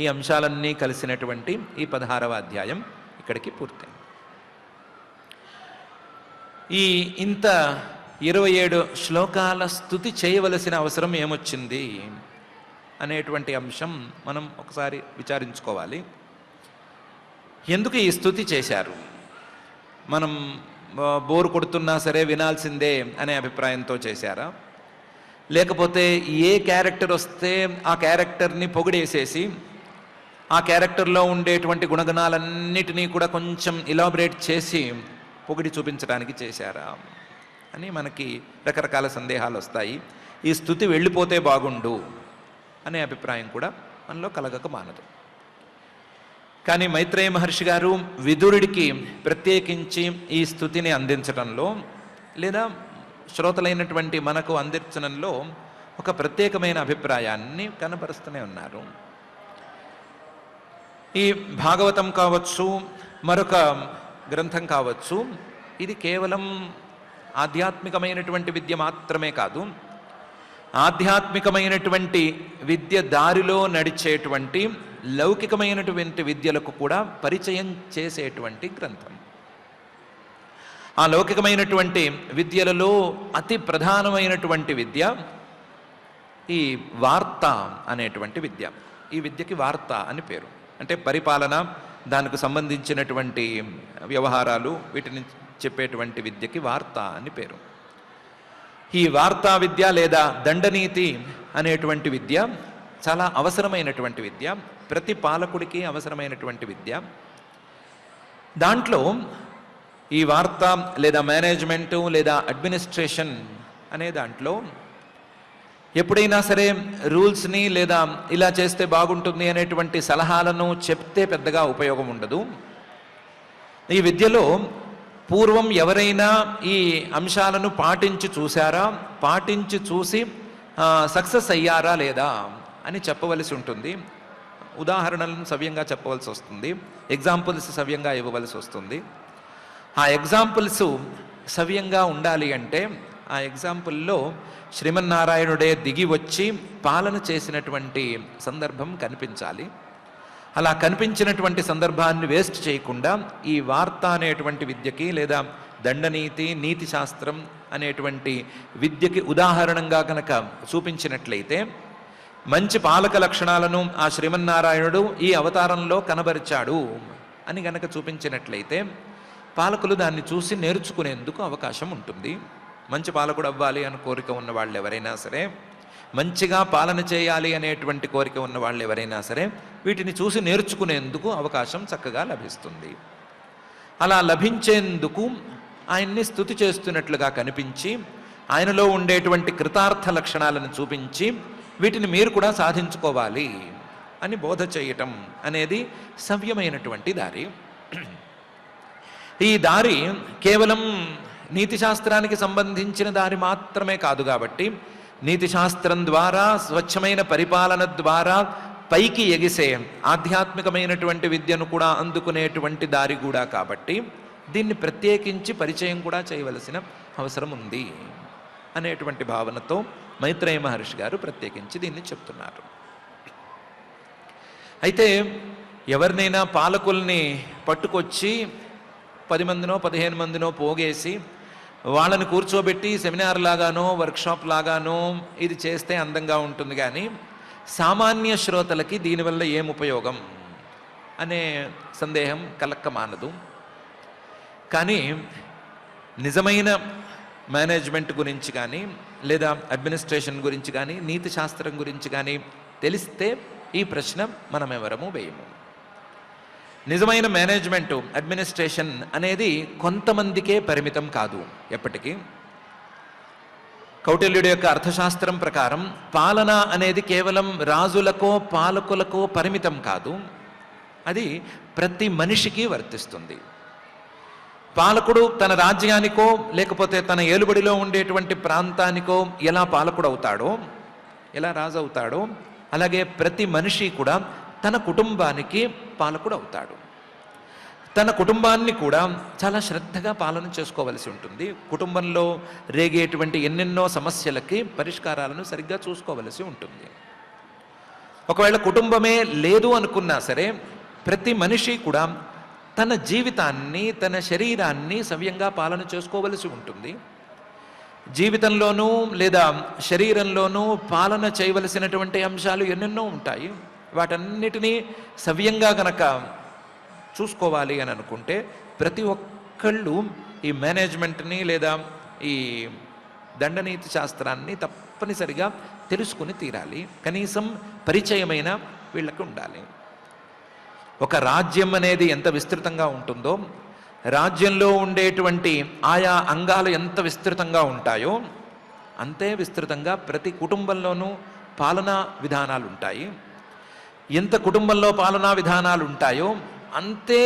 ఈ అంశాలన్నీ కలిసినటువంటి ఈ 16వ అధ్యాయం ఇక్కడికి పూర్తయింది. ఈ ఇంత 27 శ్లోకాల స్తుతి చేయవలసిన అవసరం ఏమొచ్చింది అనేటువంటి అంశం మనం ఒకసారి విచారించుకోవాలి. ఎందుకు ఈ స్తుతి చేశారు? మనం బోరు కొడుతున్నా సరే వినాల్సిందే అనే అభిప్రాయంతో చేశారా? లేకపోతే ఏ క్యారెక్టర్ వస్తే ఆ క్యారెక్టర్ని పొగిడేసేసి ఆ క్యారెక్టర్లో ఉండేటువంటి గుణగణాలన్నిటినీ కూడా కొంచెం ఇలాబరేట్ చేసి పొగిడి చూపించడానికి చేశారా అని మనకి రకరకాల సందేహాలు వస్తాయి. ఈ స్తుతి వెళ్ళిపోతే బాగుండు అనే అభిప్రాయం కూడా మనలో కలగక మానదు. కానీ మైత్రేయ మహర్షి గారు విదురుడికి ప్రత్యేకించి ఈ స్తుతిని అందించడంలో లేదా శ్రోతలైనటువంటి మనకు అందించడంలో ఒక ప్రత్యేకమైన అభిప్రాయాన్ని కనపరుస్తూనే ఉన్నారు. ఈ భాగవతం కావచ్చు, మరొక గ్రంథం కావచ్చు, ఇది కేవలం ఆధ్యాత్మికమైనటువంటి విద్య మాత్రమే కాదు, ఆధ్యాత్మికమైనటువంటి విద్య దారిలో నడిచేటువంటి లౌకికమైనటువంటి విద్యలకు కూడా పరిచయం చేసేటువంటి గ్రంథం. ఆ లౌకికమైనటువంటి విద్యలలో అతి ప్రధానమైనటువంటి విద్య ఈ వార్త అనేటువంటి విద్య. ఈ విద్యకి వార్త అని పేరు. అంటే పరిపాలన, దానికి సంబంధించినటువంటి వ్యవహారాలు, వీటిని చెప్పేటువంటి విద్యకి వార్త అని పేరు. ఈ వార్తా విద్య లేదా దండనీతి అనేటువంటి విద్య చాలా అవసరమైనటువంటి విద్య, ప్రతి పాలకుడికి అవసరమైనటువంటి విద్య. దాంట్లో ఈ వార్త లేదా మేనేజ్మెంటు లేదా అడ్మినిస్ట్రేషన్ అనే దాంట్లో ఎప్పుడైనా సరే రూల్స్ని లేదా ఇలా చేస్తే బాగుంటుంది అనేటువంటి సలహాలను చెప్తే పెద్దగా ఉపయోగం ఉండదు. ఈ విద్యలో పూర్వం ఎవరైనా ఈ అంశాలను పాటించి చూశారా, పాటించి చూసి సక్సెస్ అయ్యారా లేదా అని చెప్పవలసి ఉంటుంది. ఉదాహరణలను సవ్యంగా చెప్పవలసి వస్తుంది, ఎగ్జాంపుల్స్ సవ్యంగా ఇవ్వవలసి వస్తుంది. ఆ ఎగ్జాంపుల్స్ సవ్యంగా ఉండాలి అంటే ఆ ఎగ్జాంపుల్లో శ్రీమన్నారాయణుడే దిగి వచ్చి పాలన చేసినటువంటి సందర్భం కనిపించాలి. అలా కనిపించినటువంటి సందర్భాన్ని వేస్ట్ చేయకుండా ఈ వార్త అనేటువంటి విద్యకి లేదా దండనీతి, నీతి శాస్త్రం అనేటువంటి విద్యకి ఉదాహరణంగా కనుక చూపించినట్లయితే, మంచి పాలక లక్షణాలను ఆ శ్రీమన్నారాయణుడు ఈ అవతారంలో కనబరిచాడు అని గనక చూపించినట్లయితే పాలకులు దాన్ని చూసి నేర్చుకునేందుకు అవకాశం ఉంటుంది. మంచి పాలకుడు అవ్వాలి అని కోరిక ఉన్న వాళ్ళు ఎవరైనా సరే, మంచిగా పాలన చేయాలి అనేటువంటి కోరిక ఉన్న వాళ్ళు ఎవరైనా సరే వీటిని చూసి నేర్చుకునేందుకు అవకాశం చక్కగా లభిస్తుంది. అలా లభించేందుకు ఆయన్ని స్తుతి చేస్తున్నట్లుగా కనిపించి ఆయనలో ఉండేటువంటి కృతార్థ లక్షణాలను చూపించి వీటిని మీరు కూడా సాధించుకోవాలి అని బోధ చేయటం అనేది సవ్యమైనటువంటి దారి. ఈ దారి కేవలం నీతి శాస్త్రానికి సంబంధించిన దారి మాత్రమే కాదు కాబట్టి, నీతి శాస్త్రం ద్వారా స్వచ్ఛమైన పరిపాలన ద్వారా పైకి ఎగిసే ఆధ్యాత్మికమైనటువంటి విద్యను కూడా అందుకునేటువంటి దారి కూడా కాబట్టి, దీన్ని ప్రత్యేకించి పరిచయం కూడా చేయవలసిన అవసరం ఉంది అనేటువంటి భావనతో మైత్రేయ మహర్షి గారు ప్రత్యేకించి దీన్ని చెప్తున్నారు. అయితే ఎవరినైనా పాలకుల్ని పట్టుకొచ్చి 10 మందినో 15 మందినో పోగేసి వాళ్ళని కూర్చోబెట్టి సెమినార్ లాగానో వర్క్షాప్ లాగానో ఇది చేస్తే అందంగా ఉంటుంది, కానీ సామాన్య శ్రోతలకి దీనివల్ల ఏం ఉపయోగం అనే సందేహం కలక్క మానదు. కానీ నిజమైన మేనేజ్మెంట్ గురించి కానీ, లేదా అడ్మినిస్ట్రేషన్ గురించి కానీ, నీతి శాస్త్రం గురించి కానీ తెలిస్తే ఈ ప్రశ్న మనమెవరము వేయము. నిజమైన మేనేజ్మెంటు, అడ్మినిస్ట్రేషన్ అనేది కొంతమందికే పరిమితం కాదు. ఎప్పటికీ కౌటిల్యుడి యొక్క అర్థశాస్త్రం ప్రకారం పాలన అనేది కేవలం రాజులకో పాలకులకో పరిమితం కాదు, అది ప్రతి మనిషికి వర్తిస్తుంది. పాలకుడు తన రాజ్యానికో లేకపోతే తన ఏలుబడిలో ఉండేటువంటి ప్రాంతానికో ఎలా పాలకుడు అవుతాడో, ఎలా రాజు అవుతాడో, అలాగే ప్రతి మనిషి కూడా తన కుటుంబానికి పాలకుడు అవుతాడు. తన కుటుంబాన్ని కూడా చాలా శ్రద్ధగా పాలన చేసుకోవలసి ఉంటుంది. కుటుంబంలో రేగేటువంటి ఎన్నెన్నో సమస్యలకి పరిష్కారాలను సరిగ్గా చూసుకోవలసి ఉంటుంది. ఒకవేళ కుటుంబమే లేదు అనుకున్నా సరే, ప్రతి మనిషి కూడా తన జీవితాన్ని, తన శరీరాన్ని సవ్యంగా పాలన చేసుకోవలసి ఉంటుంది. జీవితంలోనూ లేదా శరీరంలోనూ పాలన చేయవలసినటువంటి అంశాలు ఎన్నెన్నో ఉంటాయి. వాటన్నిటినీ సవ్యంగా గనక చూసుకోవాలి అని అనుకుంటే ప్రతి ఒక్కళ్ళు ఈ మేనేజ్మెంట్ని లేదా ఈ దండనీతి శాస్త్రాన్ని తప్పనిసరిగా తెలుసుకుని తీరాలి. కనీసం పరిచయమైన వీళ్ళకి ఉండాలి. ఒక రాజ్యం అనేది ఎంత విస్తృతంగా ఉంటుందో, రాజ్యంలో ఉండేటువంటి ఆయా అంగాలు ఎంత విస్తృతంగా ఉంటాయో అంతే విస్తృతంగా ప్రతి కుటుంబంలోనూ పాలనా విధానాలు ఉంటాయి. ఎంత కుటుంబంలో పాలనా విధానాలు ఉంటాయో అంతే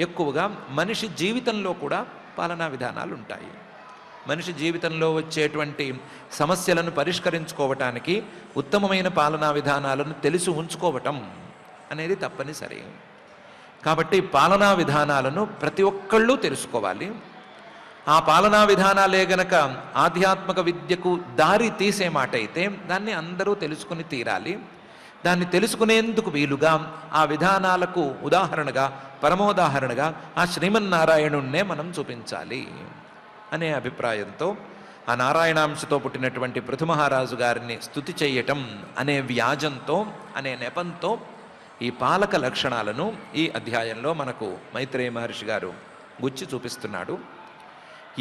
ఎక్కువగా మనిషి జీవితంలో కూడా పాలనా విధానాలు ఉంటాయి. మనిషి జీవితంలో వచ్చేటువంటి సమస్యలను పరిష్కరించుకోవటానికి ఉత్తమమైన పాలనా విధానాలను తెలిసి ఉంచుకోవటం అనేది తప్పనిసరి. కాబట్టి పాలనా విధానాలను ప్రతి ఒక్కళ్ళు తెలుసుకోవాలి. ఆ పాలనా విధానాలే గనక ఆధ్యాత్మిక విద్యకు దారి తీసే మాట అయితే దాన్ని అందరూ తెలుసుకుని తీరాలి. దాన్ని తెలుసుకునేందుకు వీలుగా ఆ విధానాలకు ఉదాహరణగా, పరమోదాహరణగా ఆ శ్రీమన్నారాయణుణ్ణే మనం చూపించాలి అనే అభిప్రాయంతో, ఆ నారాయణాంశతో పుట్టినటువంటి పృథుమహారాజు గారిని స్తుతి చేయటం అనే వ్యాజంతో, అనే నెపంతో ఈ పాలక లక్షణాలను ఈ అధ్యాయంలో మనకు మైత్రేయ మహర్షి గారు గుచ్చి చూపిస్తున్నాడు.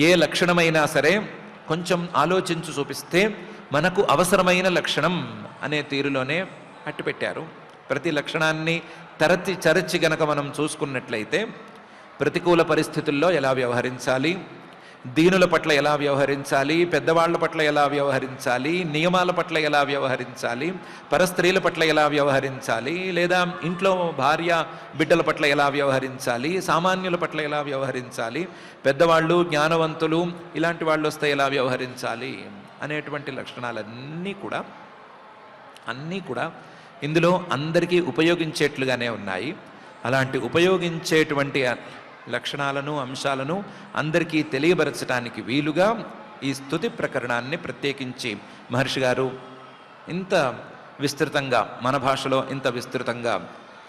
ఏ లక్షణమైనా సరే కొంచెం ఆలోచించి చూపిస్తే మనకు అవసరమైన లక్షణం అనే తీరులోనే అట్టిపెట్టారు. ప్రతి లక్షణాన్ని చరచి గనక మనం చూసుకున్నట్లయితే ప్రతికూల పరిస్థితుల్లో ఎలా వ్యవహరించాలి, దీనుల పట్ల ఎలా వ్యవహరించాలి, పెద్దవాళ్ల పట్ల ఎలా వ్యవహరించాలి, నియమాల పట్ల ఎలా వ్యవహరించాలి, పరస్త్రీల పట్ల ఎలా వ్యవహరించాలి, లేదా ఇంట్లో భార్య బిడ్డల పట్ల ఎలా వ్యవహరించాలి, సామాన్యుల పట్ల ఎలా వ్యవహరించాలి, పెద్దవాళ్ళు జ్ఞానవంతులు ఇలాంటి వాళ్ళు వస్తే ఎలా వ్యవహరించాలి అనేటువంటి లక్షణాలన్నీ కూడా ఇందులో అందరికీ ఉపయోగించేట్లుగానే ఉన్నాయి. అలాంటి ఉపయోగించేటువంటి లక్షణాలను, అంశాలను అందరికీ తెలియబరచడానికి వీలుగా ఈ స్తుతి ప్రకరణాన్ని ప్రత్యేకించి మహర్షి గారు ఇంత విస్తృతంగా, మన భాషలో ఇంత విస్తృతంగా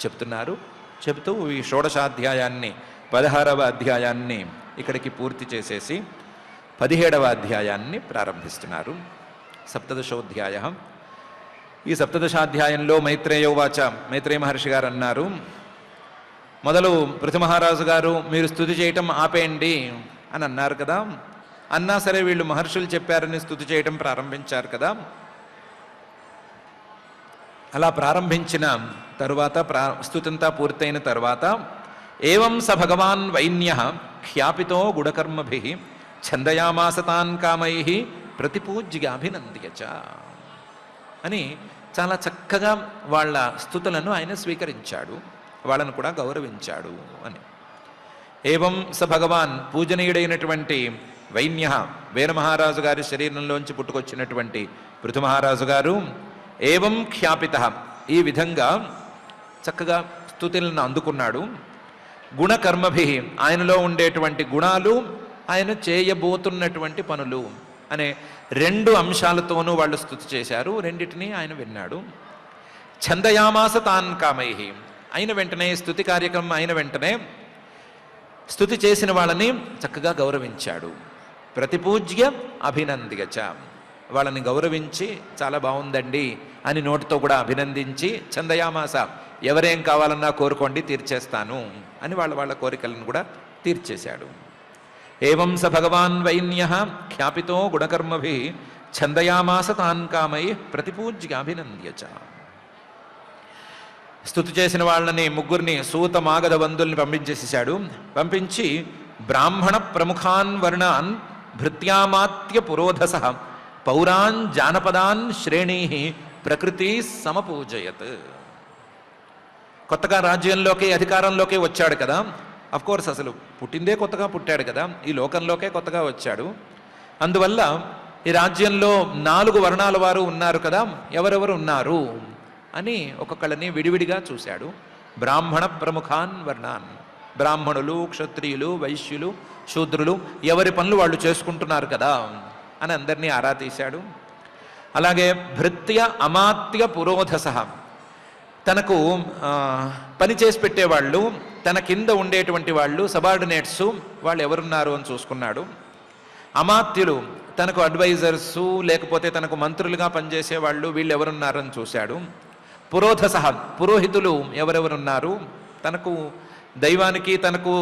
చెప్తున్నారు. చెబుతూ ఈ షోడశాధ్యాయాన్ని, 16వ అధ్యాయాన్ని ఇక్కడికి పూర్తి చేసేసి 17వ అధ్యాయాన్ని ప్రారంభిస్తున్నారు. సప్తదశోధ్యాయ. ఈ సప్తదశాధ్యాయంలో మైత్రేయోవాచ, మైత్రేయ మహర్షి గారు అన్నారు, మొదలు పృథుమహారాజు గారు మీరు స్తుతి చేయటం ఆపేయండి అని అన్నారు కదా. అన్నా సరే వీళ్ళు మహర్షులు చెప్పారని స్తుతి చేయటం ప్రారంభించారు కదా. అలా ప్రారంభించిన తరువాత, స్తుతంతా పూర్తయిన తరువాత, ఏవం స భగవాన్ వైన్య ఖ్యాపితో గుడకర్మభి ఛందయామాస తాన్ కామై ప్రతిపూజ్య అభినంద్యచ అని చాలా చక్కగా వాళ్ళ స్తుతులను ఆయన స్వీకరించాడు, వాళ్ళను కూడా గౌరవించాడు అని. ఏవం స భగవాన్, పూజనీయుడైనటువంటి వైన్య, వీరమహారాజు గారి శరీరంలోంచి పుట్టుకొచ్చినటువంటి పృథుమహారాజు గారు, ఏవం ఖ్యాపిత, ఈ విధంగా చక్కగా స్తుతులను అందుకున్నాడు. గుణకర్మభి, ఆయనలో ఉండేటువంటి గుణాలు, ఆయన చేయబోతున్నటువంటి పనులు అనే 2 అంశాలతోనూ వాళ్ళు స్తుతి చేశారు. రెండిటినీ ఆయన విన్నాడు. ఛందయామాస తాన్ కామై, అయిన వెంటనే స్తుతి కార్యక్రమం అయిన వెంటనే స్తుతి చేసిన వాళ్ళని చక్కగా గౌరవించాడు. ప్రతిపూజ్య అభినందిగచ, వాళ్ళని గౌరవించి చాలా బాగుందండి అని నోటితో కూడా అభినందించి, ఛందయామాస, ఎవరేం కావాలన్నా కోరుకోండి తీర్చేస్తాను అని వాళ్ళ కోరికలను కూడా తీర్చేశాడు. ఏవం స భగవాన్ వైన్య ఖ్యాపితో గుణకర్మభి ఛందయామాస తాన్ కామై ప్రతిపూజ్య అభినంద్యచ. స్తుతి చేసిన వాళ్ళని ముగ్గురిని, సూత మాగధ బంధుల్ని పంపించేసేసాడు. పంపించి బ్రాహ్మణ ప్రముఖాన్ వర్ణాన్ భృత్యామాత్య పురోధస పౌరాన్ జానపదాన్ శ్రేణీ ప్రకృతి సమపూజయత్. కొత్తగా రాజ్యంలోకి అధికారంలోకి వచ్చాడు కదా, కోర్స్ అసలు పుట్టిందే కొత్తగా పుట్టాడు కదా, ఈ లోకంలోకే కొత్తగా వచ్చాడు. అందువల్ల ఈ రాజ్యంలో 4 వర్ణాల వారు ఉన్నారు కదా, ఎవరెవరు ఉన్నారు అని ఒక్కొక్కళ్ళని విడివిడిగా చూశాడు. బ్రాహ్మణ ప్రముఖాన్ వర్ణాన్, బ్రాహ్మణులు, క్షత్రియులు, వైశ్యులు, శూద్రులు, ఎవరి పనులు వాళ్ళు చేసుకుంటున్నారు కదా అని అందరినీ ఆరా తీశాడు. అలాగే భృత్య అమాత్య పురోధస, తనకు పని చేసి పెట్టేవాళ్ళు, తన కింద ఉండేటువంటి వాళ్ళు, సబార్డినేట్సు, వాళ్ళు ఎవరున్నారు అని చూసుకున్నాడు. అమాత్యులు, తనకు అడ్వైజర్సు లేకపోతే తనకు మంత్రులుగా పనిచేసే వాళ్ళు, వీళ్ళు ఎవరున్నారని చూశాడు. పురోధస, పురోహితులు ఎవరెవరున్నారు, తనకు దైవానికి తనకు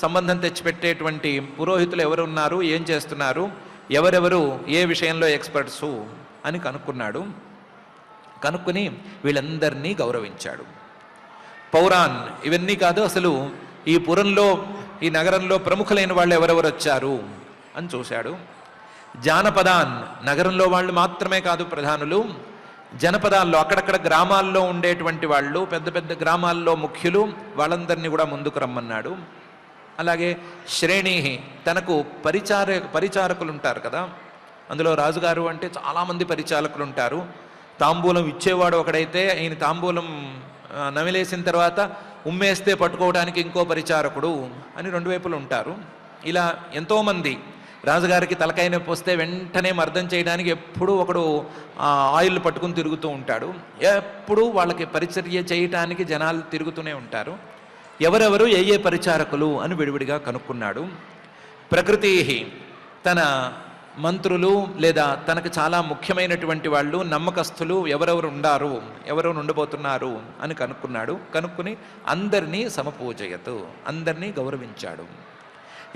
సంబంధం తెచ్చిపెట్టేటువంటి పురోహితులు ఎవరున్నారు, ఏం చేస్తున్నారు, ఎవరెవరు ఏ విషయంలో ఎక్స్పర్ట్సు అని కనుక్కున్నాడు. కనుక్కుని వీళ్ళందరినీ గౌరవించాడు. పౌరాన్, ఇవన్నీ కాదు, అసలు ఈ పురంలో, ఈ నగరంలో ప్రముఖులైన వాళ్ళు ఎవరెవరు వచ్చారు అని చూశాడు. జానపదాన్, నగరంలో వాళ్ళు మాత్రమే కాదు ప్రధానులు, జనపదాల్లో అక్కడక్కడ గ్రామాల్లో ఉండేటువంటి వాళ్ళు, పెద్ద పెద్ద గ్రామాల్లో ముఖ్యులు, వాళ్ళందరినీ కూడా ముందుకు రమ్మన్నాడు. అలాగే శ్రేణి, తనకు పరిచారకులు ఉంటారు కదా, అందులో రాజుగారు అంటే చాలామంది పరిచారకులు ఉంటారు. తాంబూలం ఇచ్చేవాడు ఒకడైతే, ఆయన తాంబూలం నమిలేసిన తర్వాత ఉమ్మేస్తే పట్టుకోవడానికి ఇంకో పరిచారకుడు అని 2 వైపులు ఉంటారు. ఇలా ఎంతోమంది, రాజుగారికి తలకాయ నొప్పి వస్తే వెంటనే మర్దం చేయడానికి ఎప్పుడూ ఒకడు ఆయిల్ పట్టుకుని తిరుగుతూ ఉంటాడు. ఎప్పుడూ వాళ్ళకి పరిచర్య చేయటానికి జనాలు తిరుగుతూనే ఉంటారు. ఎవరెవరు ఏ పరిచారకులు అని విడివిడిగా కనుక్కున్నాడు. ప్రకృతి, తన మంత్రులు లేదా తనకు చాలా ముఖ్యమైనటువంటి వాళ్ళు, నమ్మకస్తులు ఎవరెవరు ఉండారు, ఎవరెవరు ఉండబోతున్నారు అని కనుక్కున్నాడు. కనుక్కుని అందరినీ సమపూజయతు, అందరినీ గౌరవించాడు.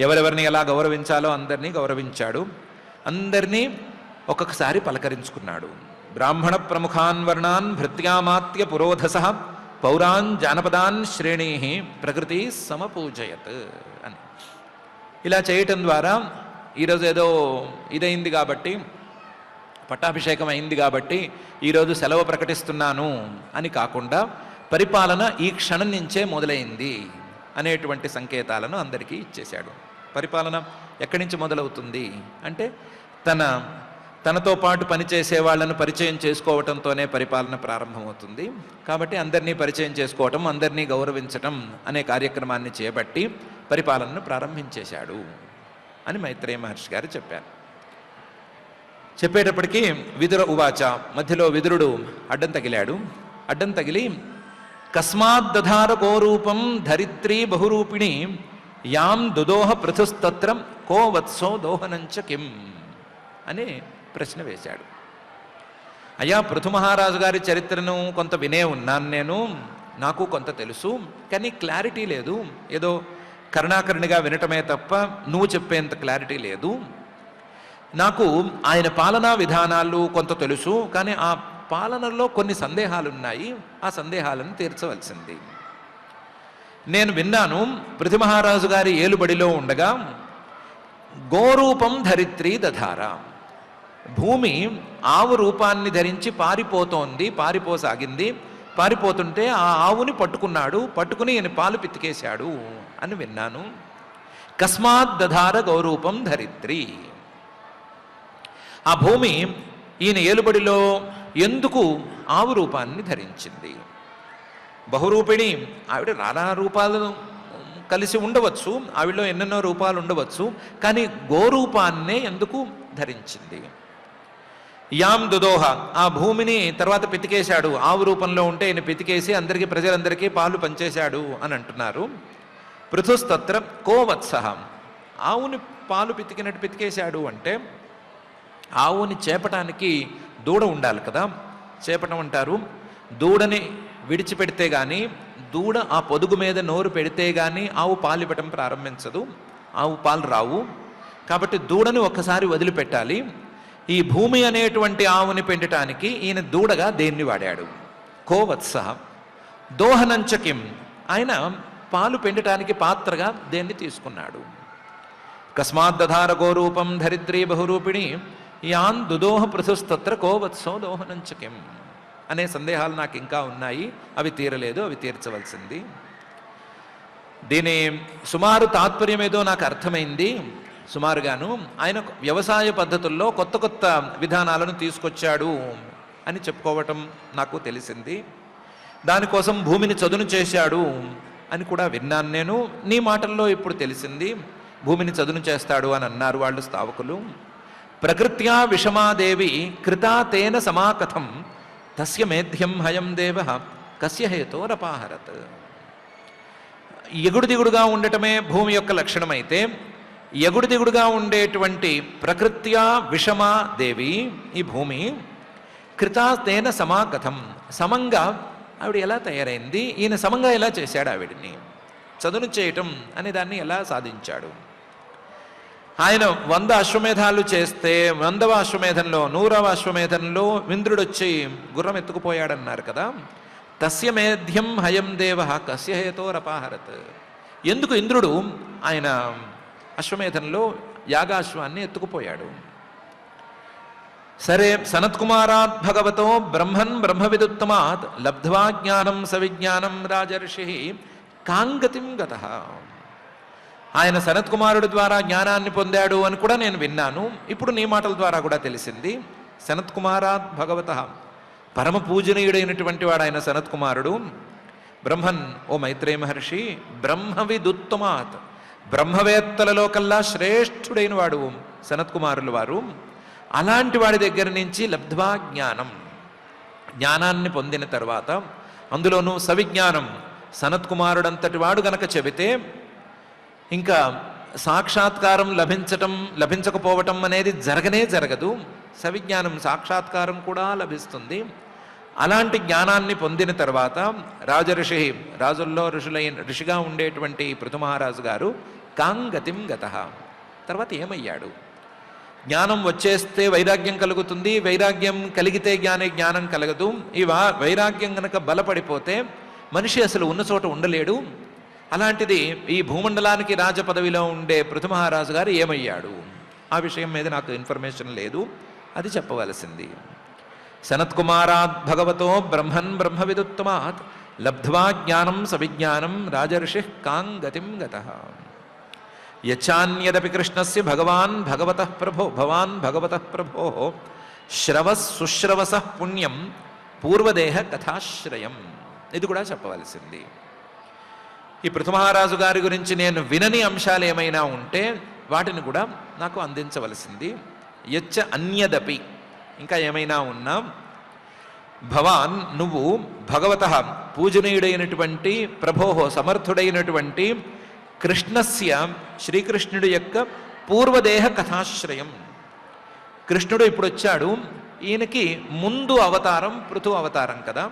ఎవరెవరిని ఎలా గౌరవించాలో అందరినీ గౌరవించాడు. అందరినీ ఒక్కొక్కసారి పలకరించుకున్నాడు. బ్రాహ్మణ ప్రముఖాన్ వర్ణాన్ భృత్యామాత్య పురోధస పౌరాన్ జానపదాన్ శ్రేణీ ప్రకృతి సమపూజయత్ అని. ఇలా చేయటం ద్వారా ఈరోజు ఏదో ఇదైంది కాబట్టి, పట్టాభిషేకం అయింది కాబట్టి ఈరోజు సెలవు ప్రకటిస్తున్నాను అని కాకుండా, పరిపాలన ఈ క్షణం నుంచే మొదలైంది అనేటువంటి సంకేతాలను అందరికీ ఇచ్చేశాడు. పరిపాలన ఎక్కడి నుంచి మొదలవుతుంది అంటే, తనతో పాటు పనిచేసే వాళ్ళను పరిచయం చేసుకోవటంతోనే పరిపాలన ప్రారంభమవుతుంది. కాబట్టి అందరినీ పరిచయం చేసుకోవటం, అందరినీ గౌరవించటం అనే కార్యక్రమాన్ని చేపట్టి పరిపాలనను ప్రారంభించేశాడు అని మైత్రేయ మహర్షి గారు చెప్పారు. చెప్పేటప్పటికీ విదుర ఉవాచ, మధ్యలో విదురుడు అడ్డం తగిలాడు. అడ్డం తగిలి, కస్మాద్దధార కోరూపం ధరిత్రీ బహురూపిణి యాం దుదోహ పృథుస్తత్రం కో వత్సో దోహనంచ కిం అని ప్రశ్న వేశాడు. అయ్యా, పృథుమహారాజు గారి చరిత్రను కొంత వినే ఉన్నాను నేను, నాకు కొంత తెలుసు, కానీ క్లారిటీ లేదు. ఏదో కరుణాకరుణిగా వినటమే తప్ప నువ్వు చెప్పేంత క్లారిటీ లేదు. నాకు ఆయన పాలనా విధానాలు కొంత తెలుసు, కానీ ఆ పాలనలో కొన్ని సందేహాలు ఉన్నాయి, ఆ సందేహాలను తీర్చవలసింది. నేను విన్నాను, పృథుమహారాజు గారి ఏలుబడిలో ఉండగా గోరూపం ధరిత్రి దధార, భూమి ఆవు రూపాన్ని ధరించి పారిపోసాగింది. పారిపోతుంటే ఆ ఆవుని పట్టుకుని ఈయన పాలు పితికేశాడు అని విన్నాను. కస్మాత్ దధార గౌరూపం ధరిత్రి. ఆ భూమి ఈయన ఏలుబడిలో ఎందుకు ఆవు రూపాన్ని ధరించింది? బహురూపిణి, ఆవిడ నానా రూపాలను కలిసి ఉండవచ్చు, ఆవిడలో ఎన్నెన్నో రూపాలు ఉండవచ్చు, కానీ గోరూపాన్నే ఎందుకు ధరించింది? యాం దుదోహ, ఆ భూమిని తర్వాత పితికేశాడు. ఆవు రూపంలో ఉంటే ఈయన పితికేసి ప్రజలందరికీ పాలు పంచేశాడు అని అంటున్నారు. పృథుస్తత్ర కోవత్సహ, ఆవుని పాలు పితికేశాడు అంటే ఆవుని చేపటానికి దూడ ఉండాలి కదా, చేపటం అంటారు. దూడని విడిచిపెడితే కానీ, దూడ ఆ పొదుగు మీద నోరు పెడితే కానీ ఆవు పాలు ఇవ్వటం ప్రారంభించదు, ఆవు పాలు రావు. కాబట్టి దూడని ఒక్కసారి వదిలిపెట్టాలి. ఈ భూమి అనేటువంటి ఆవుని పెంచటానికి ఈయన దూడగా దేన్ని వాడాడు? కోవత్సహ. దోహనంచకిం, ఆయన పాలు పెండటానికి పాత్రగా దేన్ని తీసుకున్నాడు? కస్మాత్ దధార గోరూపం ధరిత్రీ బహురూపిణి యాన్ దుదోహ పృథుస్తత్ర కోవత్సో దోహనంచకిం అనే సందేహాలు నాకు ఇంకా ఉన్నాయి. అవి తీరలేదు, అవి తీర్చవలసింది. దీని సుమారు తాత్పర్యం ఏదో నాకు అర్థమైంది. సుమారుగాను ఆయన వ్యవసాయ పద్ధతుల్లో కొత్త కొత్త విధానాలను తీసుకొచ్చాడు అని చెప్పుకోవటం నాకు తెలిసింది. దానికోసం భూమిని చదును చేశాడు అని కూడా విన్నాను నేను. నీ మాటల్లో ఇప్పుడు తెలిసింది, భూమిని చదును చేస్తాడు అని అన్నారు వాళ్ళు స్థావకులు. ప్రకృత్యా విషమాదేవి కృతా తేన సమాకథం తస్య మేధ్యం హయం దేవ కస్య హేతోరపాహరత్. ఎగుడు దిగుడుగా ఉండటమే భూమి యొక్క లక్షణమైతే, ఎగుడు దిగుడుగా ఉండేటువంటి ప్రకృత్యా విషమా దేవి ఈ భూమి కృతా తేన సమాకథం, సమంగా ఆవిడ ఎలా తయారైంది? ఈయన సమంగా ఎలా చేశాడు ఆవిడిని? చదును చేయటం అనే దాన్ని ఎలా సాధించాడు? ఆయన 100 అశ్వమేధాలు చేస్తే 100వ అశ్వమేధంలో 100వ అశ్వమేధంలో ఇంద్రుడు వచ్చి గుర్రం ఎత్తుకుపోయాడన్నారు కదా. తస్య మేధ్యం హయం దేవ కస్య హేతోరపాహరత్. ఎందుకు ఇంద్రుడు ఆయన అశ్వమేధంలో యాగాశ్వాన్ని ఎత్తుకుపోయాడు? సరే, సనత్కుమారాత్ భగవతో బ్రహ్మన్ బ్రహ్మవిదుత్తమాత్ లబ్ధ్వా జ్ఞానం సవిజ్ఞానం రాజర్షి కాంగతిం గతః. ఆయన సనత్కుమారుడి ద్వారా జ్ఞానాన్ని పొందాడు అని కూడా నేను విన్నాను. ఇప్పుడు నీ మాటల ద్వారా కూడా తెలిసింది. సనత్కుమారాత్ భగవతః, పరమ పూజనీయుడైనటువంటి వాడు ఆయన సనత్కుమారుడు. బ్రహ్మన్, ఓ మైత్రేయ మహర్షి, బ్రహ్మవిదుత్తమాత్, బ్రహ్మవేత్తలలో కల్లా శ్రేష్ఠుడైన వాడు సనత్కుమారులు వారు. అలాంటి వాడి దగ్గర నుంచి లబ్ధ్వా జ్ఞానం, జ్ఞానాన్ని పొందిన తర్వాత, అందులోనూ సవిజ్ఞానం, సనత్కుమారుడంతటి వాడు గనక చెబితే ఇంకా సాక్షాత్కారం లభించకపోవటం అనేది జరగదు. సవిజ్ఞానం సాక్షాత్కారం కూడా లభిస్తుంది. అలాంటి జ్ఞానాన్ని పొందిన తర్వాత రాజర్షి, రాజుల్లో ఋషిగా ఉండేటువంటి పృథు మహారాజు గారు కాంగతిం గతః, తర్వాత ఏమయ్యాడు? జ్ఞానం వచ్చేస్తే వైరాగ్యం కలుగుతుంది, వైరాగ్యం కలిగితే జ్ఞానం కలగదు. ఈ వైరాగ్యం గనక బలపడిపోతే మనిషి అసలు ఉన్న చోట ఉండలేడు. అలాంటిది ఈ భూమండలానికి రాజ పదవిలో ఉండే పృథు మహారాజు గారు ఏమయ్యాడు? ఆ విషయం మీద నాకు ఇన్ఫర్మేషన్ లేదు, అది చెప్పవలసింది. సనత్కుమారాత్ భగవతో బ్రహ్మన్ బ్రహ్మవిదుత్తమాత్ లబ్ధ్వా జ్ఞానం సవిజ్ఞానం రాజర్షి కాంగతిం గతః. యచాన్యదపి కృష్ణస్య భగవాన్ భగవతః ప్రభో శ్రవస్ సుశ్రవసః పుణ్యం పూర్వదేహ కథాశ్రయం. ఇది కూడా చెప్పవలసింది. ఈ పృథు మహారాజు గారి గురించి నేను వినని అంశాలు ఏమైనా ఉంటే వాటిని కూడా నాకు అందించవలసింది. యచ్చ అన్యదపి, ఇంకా ఏమైనా ఉన్నా, భవాన్, నువ్వు, భగవతః, పూజనీయుడైనటువంటి ప్రభోహో, సమర్థుడైనటువంటి కృష్ణస్య, శ్రీకృష్ణుడి యొక్క పూర్వదేహ కథాశ్రయం. కృష్ణుడు ఇప్పుడు వచ్చాడు, ఈయనకి ముందు అవతారం పృథు అవతారం కదా.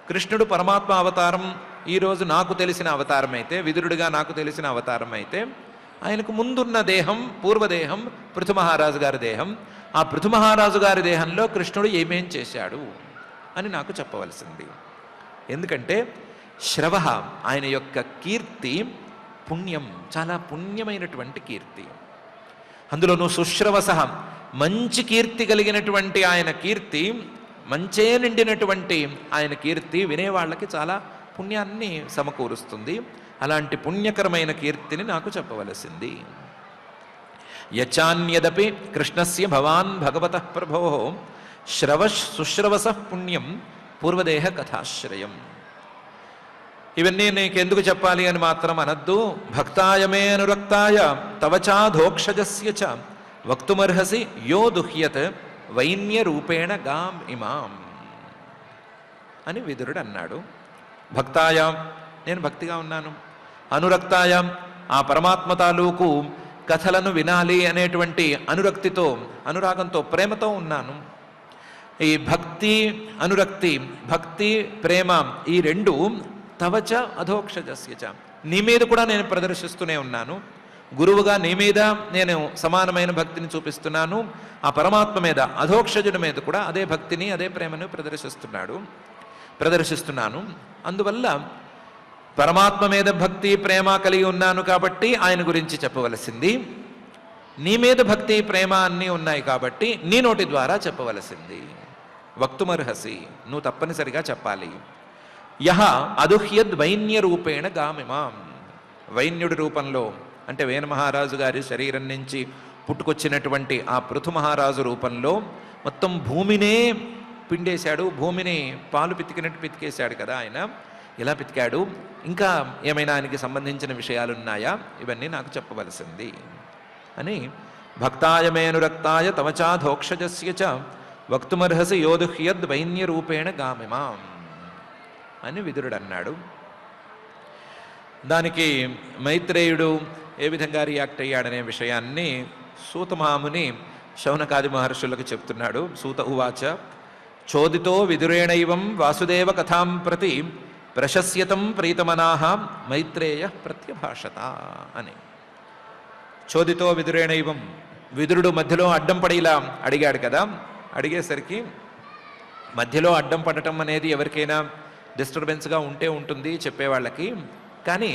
కృష్ణుడు పరమాత్మ అవతారం ఈరోజు నాకు తెలిసిన అవతారం అయితే, విదురుడిగా నాకు తెలిసిన అవతారం అయితే, ఆయనకు ముందున్న దేహం, పూర్వదేహం పృథు మహారాజు గారి దేహం. ఆ పృథు మహారాజు గారి దేహంలో కృష్ణుడు ఏమేం చేశాడు అని నాకు చెప్పవలసింది. ఎందుకంటే శ్రవ, ఆయన యొక్క కీర్తి పుణ్యం, చాలా పుణ్యమైనటువంటి కీర్తి. అందులోనూ సుశ్రవస, మంచి కీర్తి కలిగినటువంటి ఆయన కీర్తి, మంచే నిండినటువంటి ఆయన కీర్తి వినేవాళ్ళకి చాలా పుణ్యాన్ని సమకూరుస్తుంది. అలాంటి పుణ్యకరమైన కీర్తిని నాకు చెప్పవలసింది. యచాన్యదపి కృష్ణస్య భవాన్ భగవతః ప్రభో శుశ్రవస పుణ్యం పూర్వదేహ కథాశ్రయం. ఇవన్నీ నీకెందుకు చెప్పాలి అని మాత్రం అనద్దు. భక్తాయ మే అనురక్తాయ తవచాధోక్షజస్య చ వక్తుమర్హసి యో దుహ్యత్ వైన్య రూపేణ గాం ఇమాం అని విదురుడు అన్నాడు. భక్తాయాం, నేను భక్తిగా ఉన్నాను. అనురక్తాయాం, ఆ పరమాత్మ తాలూకు కథలను వినాలి అనేటువంటి అనురక్తితో, అనురాగంతో, ప్రేమతో ఉన్నాను. ఈ భక్తి అనురక్తి, భక్తి ప్రేమ, ఈ రెండు తవచ అధోక్షజస్యచ, నీ మీద కూడా నేను ప్రదర్శిస్తూనే ఉన్నాను. గురువుగా నీ మీద నేను సమానమైన భక్తిని చూపిస్తున్నాను. ఆ పరమాత్మ మీద, అధోక్షజుడి మీద కూడా అదే భక్తిని, అదే ప్రేమను ప్రదర్శిస్తున్నాను. అందువల్ల పరమాత్మ మీద భక్తి ప్రేమ కలిగి ఉన్నాను కాబట్టి ఆయన గురించి చెప్పవలసింది. నీ మీద భక్తి ప్రేమ అన్నీ ఉన్నాయి కాబట్టి నీ నోటి ద్వారా చెప్పవలసింది. వక్తుమర్హసి, నువ్వు తప్పనిసరిగా చెప్పాలి. యహ అదుహ్యద్ వైన్య రూపేణ గామిమాం, వైన్యుడి రూపంలో అంటే వేణ మహారాజు గారి శరీరం నుంచి పుట్టుకొచ్చినటువంటి ఆ పృథు మహారాజు రూపంలో మొత్తం భూమినే పిండేశాడు. భూమిని పాలు పితికినట్టు పితికేశాడు కదా ఆయన. ఇలా పితికాడు. ఇంకా ఏమైనా ఆయనకి సంబంధించిన విషయాలు ఉన్నాయా? ఇవన్నీ నాకు చెప్పవలసింది అని భక్తాయ మేనురక్తాయ తవచాధోక్షజస్య చ వక్తుమర్హసి యోదుహ్యద్ వైన్య రూపేణ గామిమాం అని విదురుడు అన్నాడు. దానికి మైత్రేయుడు ఏ విధంగా రియాక్ట్ అయ్యాడనే విషయాన్ని సూతమహాముని శౌనకాది మహర్షులకు చెప్తున్నాడు. సూత ఉవాచ చోదితో విదురేణైవం వాసుదేవ కథాం ప్రతి ప్రశస్యతం ప్రీతమనాహ మైత్రేయ ప్రత్యభాషత అని. చోదితో విదురేణైవం, విదురుడు మధ్యలో అడ్డం పడి ఇలా అడిగాడు కదా. అడిగేసరికి మధ్యలో అడ్డం పడటం అనేది ఎవరికైనా డిస్టర్బెన్స్గా ఉంటే ఉంటుంది చెప్పేవాళ్ళకి. కానీ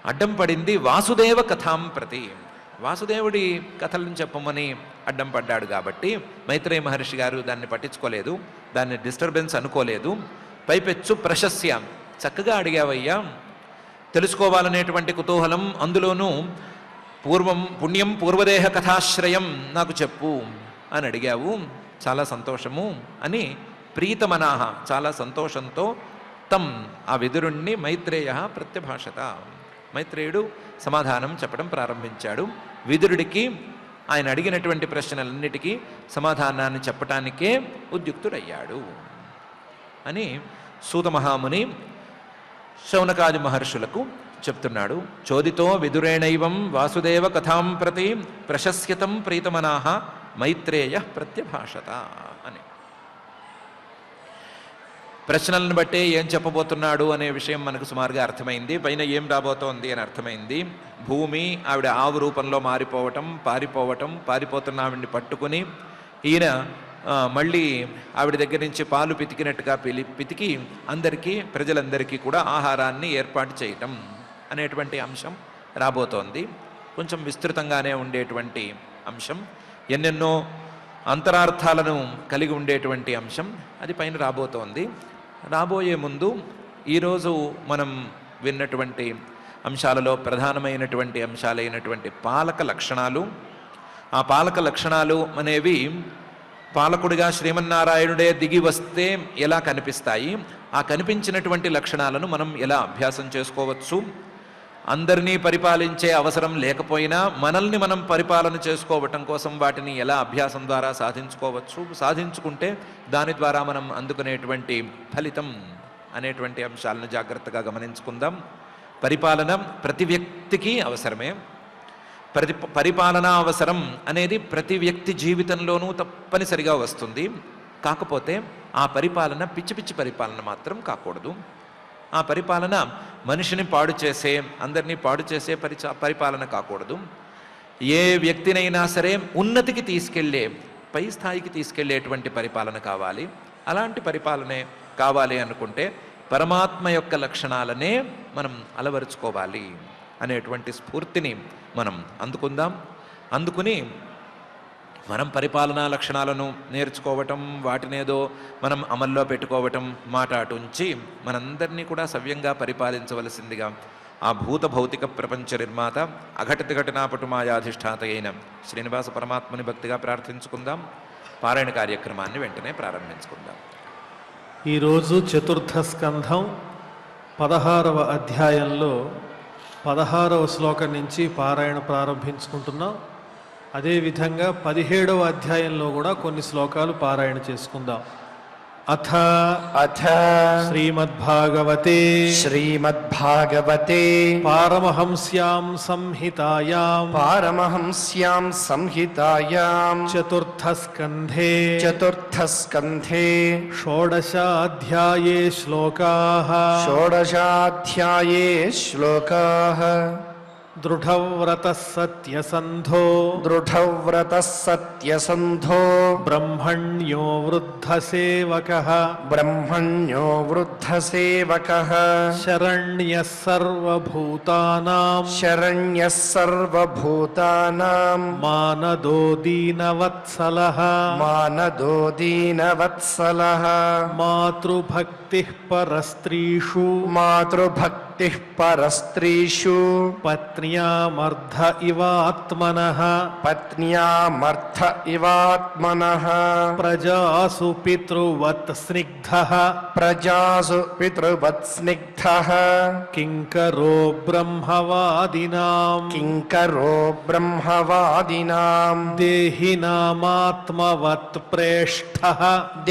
అడ్డం పడింది వాసుదేవ కథాం ప్రతి, వాసుదేవుడి కథలను చెప్పమని అడ్డం పడ్డాడు కాబట్టి మైత్రేయ మహర్షి గారు దాన్ని పట్టించుకోలేదు, దాన్ని డిస్టర్బెన్స్ అనుకోలేదు. పైపెచ్చు ప్రశస్య, చక్కగా అడిగావయ్యా, తెలుసుకోవాలనేటువంటి కుతూహలం, అందులోనూ పుణ్యం పూర్వదేహ కథాశ్రయం నాకు చెప్పు అని అడిగావు, చాలా సంతోషము అని ప్రీతమనాహ, చాలా సంతోషంతో తం ఆ విదురుణ్ణి మైత్రేయ ప్రత్యభాషత, మైత్రేయుడు సమాధానం చెప్పడం ప్రారంభించాడు. విదురుడికి ఆయన అడిగినటువంటి ప్రశ్నలన్నిటికీ సమాధానాన్ని చెప్పటానికే ఉద్యుక్తుడయ్యాడు అని సూతమహాముని శౌనకాది మహర్షులకు చెప్తున్నాడు. చోదితో విదురేణైవం వాసుదేవ కథాం ప్రతి ప్రశస్యతం ప్రీతమనాహ మైత్రేయ ప్రత్యభాషత అని. ప్రశ్నలను బట్టే ఏం చెప్పబోతున్నాడు అనే విషయం మనకు సుమారుగా అర్థమైంది. పైన ఏం రాబోతోంది అని అర్థమైంది. భూమి ఆవిడ ఆవు రూపంలో మారిపోవటం, పారిపోతున్న ఆవిడ్ని పట్టుకుని ఈయన మళ్ళీ ఆవిడ దగ్గర నుంచి పాలు పితికినట్టుగా పితికి అందరికీ, ప్రజలందరికీ కూడా ఆహారాన్ని ఏర్పాటు చేయటం అనేటువంటి అంశం రాబోతోంది. కొంచెం విస్తృతంగానే ఉండేటువంటి అంశం, ఎన్నెన్నో అంతరార్థాలను కలిగి ఉండేటువంటి అంశం, అది పైన రాబోతోంది. రాబోయే ముందు ఈరోజు మనం విన్నటువంటి అంశాలలో ప్రధానమైనటువంటి అంశాలైనటువంటి పాలక లక్షణాలు, ఆ పాలక లక్షణాలు అనేవి పాలకుడిగా శ్రీమన్నారాయణుడే దిగి వస్తే ఎలా కనిపిస్తాయి, ఆ కనిపించినటువంటి లక్షణాలను మనం ఎలా అభ్యాసం చేసుకోవచ్చు, అందరినీ పరిపాలించే అవసరం లేకపోయినా మనల్ని మనం పరిపాలన చేసుకోవటం కోసం వాటిని ఎలా అభ్యాసం ద్వారా సాధించుకోవచ్చు, సాధించుకుంటే దాని ద్వారా మనం అందుకునేటువంటి ఫలితం అనేటువంటి అంశాలను జాగ్రత్తగా గమనించుకుందాం. పరిపాలన ప్రతి వ్యక్తికి అవసరమే. పరిపాలనా అవసరం అనేది ప్రతి వ్యక్తి జీవితంలోనూ తప్పనిసరిగా వస్తుంది. కాకపోతే ఆ పరిపాలన పిచ్చి పిచ్చి పరిపాలన మాత్రం కాకూడదు. ఆ పరిపాలన మనిషిని పాడు చేసే, అందరినీ పాడు చేసే పరిపాలన కాకూడదు. ఏ వ్యక్తినైనా సరే ఉన్నతికి తీసుకెళ్లే, పై స్థాయికి తీసుకెళ్లేటువంటి పరిపాలన కావాలి. అలాంటి పరిపాలనే కావాలి అనుకుంటే పరమాత్మ యొక్క లక్షణాలనే మనం అలవరుచుకోవాలి అనేటువంటి స్ఫూర్తిని మనం అందుకుందాం. అందుకుని మనం పరిపాలనా లక్షణాలను నేర్చుకోవటం, వాటినేదో మనం అమల్లో పెట్టుకోవటం మాట అటుంచి మనందరినీ కూడా సవ్యంగా పరిపాలించవలసిందిగా ఆ భూత భౌతిక ప్రపంచ నిర్మాత అఘటిత ఘటనాపటు మాయాధిష్ఠాత అయిన శ్రీనివాస పరమాత్మని భక్తిగా ప్రార్థించుకుందాం. పారాయణ కార్యక్రమాన్ని వెంటనే ప్రారంభించుకుందాం.
ఈరోజు చతుర్థ స్కంధం 16వ అధ్యాయంలో 16వ శ్లోకం నుంచి పారాయణ ప్రారంభించుకుంటున్నాం. అదేవిధంగా 17వ అధ్యాయంలో కూడా కొన్ని శ్లోకాలు పారాయణ చేసుకుందాం. అథ
అథ
శ్రీమద్భాగవతే
శ్రీమద్భాగవతే
పారమహంస్యాం సంహితాయాం
పారమహంస్యాం సంహితాయాం
చతుర్థ స్కంధే
చతుర్థస్కంధే
షోడశాధ్యాయే శ్లోకాః
షోడశాధ్యాయే శ్లోకాః
దృఢవ్రతః సత్యసంధో
దృఢవ్రతః సత్యసంధో
బ్రహ్మణ్యో వృద్ధసేవకః
బ్రహ్మణ్యో వృద్ధసేవకః
శరణ్యః సర్వభూతానాం
శరణ్యః సర్వభూతానాం
మానదో దీనవత్సలః
మానదో దీనవత్సలః
మాతృభక్తిః పరస్త్రీషు
మాతృభక్తిః పరస్త్రీషు
పత్న్యామర్ధ ఇవాత్మనః
పత్న్యామర్థ ఇవాత్మనః
ప్రజాసు పితృవత్ స్నిగ్ధః
ప్రజాసు పితృవత్ స్నిగ్ధః
కింకరో బ్రహ్మవాదినాం
కింకరో బ్రహ్మవాదినాం
దేహినామాత్మవత్ ప్రేష్ఠః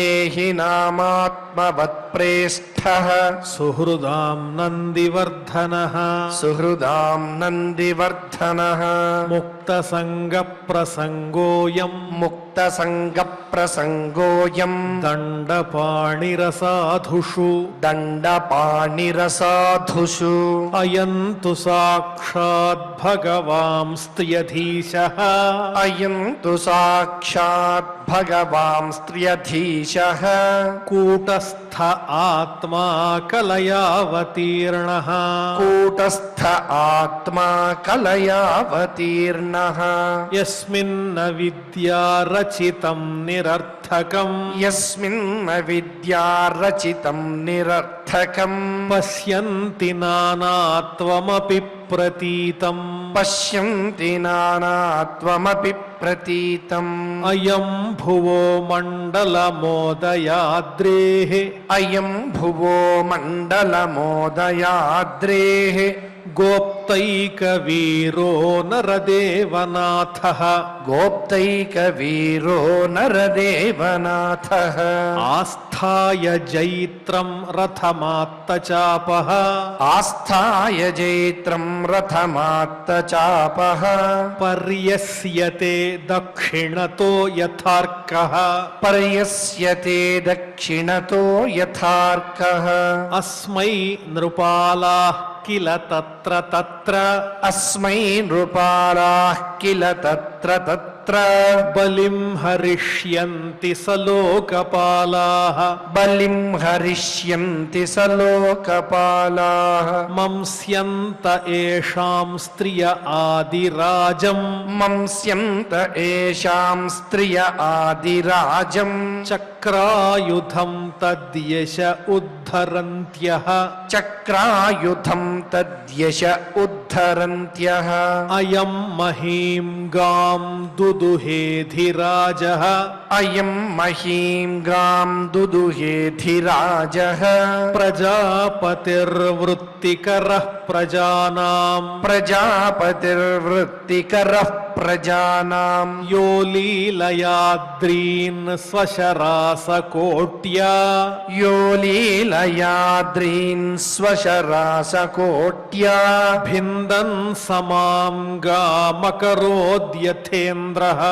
దేహినామాత్మవత్ ప్రేష్ఠః
సుహృదాం నందివర్ధనః
సుహృదాం నందివర్ధనః
ముక్తసంగప్రసంగోయం
ముక్తసంగప్రసంగోయం
దండపాణిరసాధుషు
దండపాణిరసాధుషు
అయంతు సాక్షాత్ భగవాంస్త్యధీశః
అయం తు సాక్షాత్ భగవాంస్త్ర్యధీశః
కూటస్థ ఆత్మా కలయావతీర్ణః
కూటస్థ ఆత్మా కలయావతీర్ణః
యస్మిన్న విద్యా రచితం నిరర్థకం
యస్మిన్న విద్యా రచితం నిరర్థకం
పశ్యంతి నానాత్వమపి ప్రతీతం
పశ్యంతి నానాత్వమపి ప్రతీతం
అయం భువో మండలమోదయాద్రేః
అయం భువో మండలమోదయాద్రేః
గోప్తైకవీరో నరదేవనాథః
గోప్తైకవీరో నరదేవనాథః
ఆస్థాయ జైత్రం రథమాత్తచాపః
ఆస్థాయ జైత్రం రథమాత్తచాపః
పర్యస్యతే దక్షిణతో యథార్కః
పర్యస్యతే దక్షిణతో యథార్కః
అస్మై నృపాలాః కిల తత్ర తత్ర
అస్మై నృపాలాః కిల తత్ర తత్ర
బలిం హరిష్యంతి సలోకపాలాః
బలిం హరిష్యంతి సలోకపాలాః
మంస్యంత ఏషాం స్త్రియ ఆదిరాజం
మంస్యంత ఏషాం స్త్రియ ఆదిరాజం
చక్రాయుధం తద్యశ ఉద్ధరంత్యః
చక్రాయుధం తద్యశ ఉద్ధరంత్యః
అయం మహీం గాం దుదుహేధిరాజః
అయం మహీం గాం దుదుహేధిరాజః
ప్రజాపతిర్వృత్తికరః ప్రజానాం
ప్రజాపతిర్వృత్తికరః ప్రజానాం
యో లీలయాద్రీన్ స్వశరాసకోట్యా
యో లీలయాద్రీన్ స్వశరాసకోట్యా
భిందన్ సమాం గామకరోద్యథేంద్రః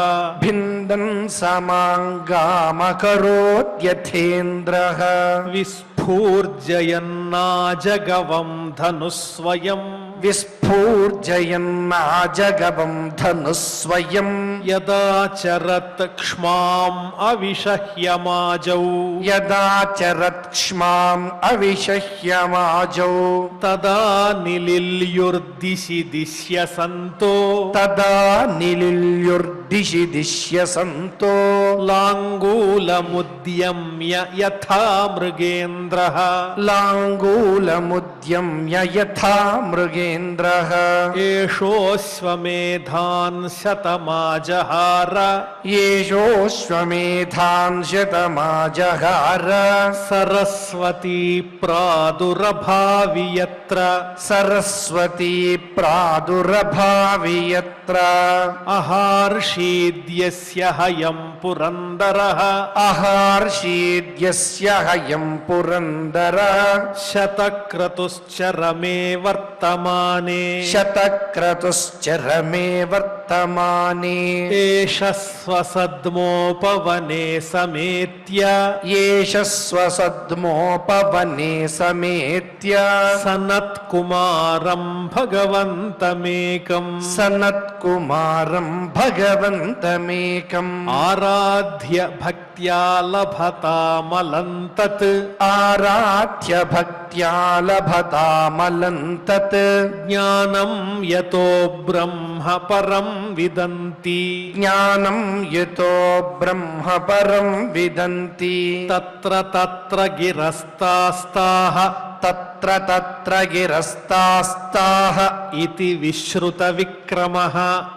భిందన్ సమాంగామకరోద్యథేంద్రః
విస్ఫూర్జయన్నాజగవం ధనుస్వయం
విస్ఫూర్జయన్నాజగవం ధనుస్వయం
యదాచరత్ క్ష్మాం అవిషహ్యమాజౌ
యదాచరత్ క్ష్మాం అవిషహ్యమాజౌ
తదా నిలిల్యుర్దిశి దిశ్యసంతో
తదా నిలిల్యుర్దిశి दिशि दिश्यसन्तो
లాంగూలముద్యమ్య యథా మృగేంద్రః
लाङ्गूलमुद्यम्य यथा मृगेन्द्रः
ఏషోశ్వమేధాన్ శతమాజహార
येषोऽश्वमेधान् शतमाजहार
సరస్వతీ ప్రాదురభావి యత్ర
सरस्वती प्रादुरभावि यत्र
అహార్షీద్యస్య హయం పురందరః
अहर्षीद्यस्य हयं पुरन्दर
శతక్రతుశ్చరమే వర్తమానే
शतक्रतुश्चरमे वर्तमाने
ఏష స్వసద్మోపవనే సమేత్య
येष स्वसद्मोपवने समेत्य
సనత్కుమారం భగవంతమేకం
सनत्कुमारं भगवन्तमेकम्
ఆరాధ్య భక్త్యా లభతామలంతత్
आराध्य भक्त्या लभतामलन्तत्
జ్ఞానం యతో బ్రహ్మ పరం విదంతి
ज्ञानं यतो ब्रह्म परं विदन्ति
తత్ర తత్ర గిరస్తాస్తాః
तत्र तत्र गिरस्तास्ताः
इति विश्रुत विक्रमः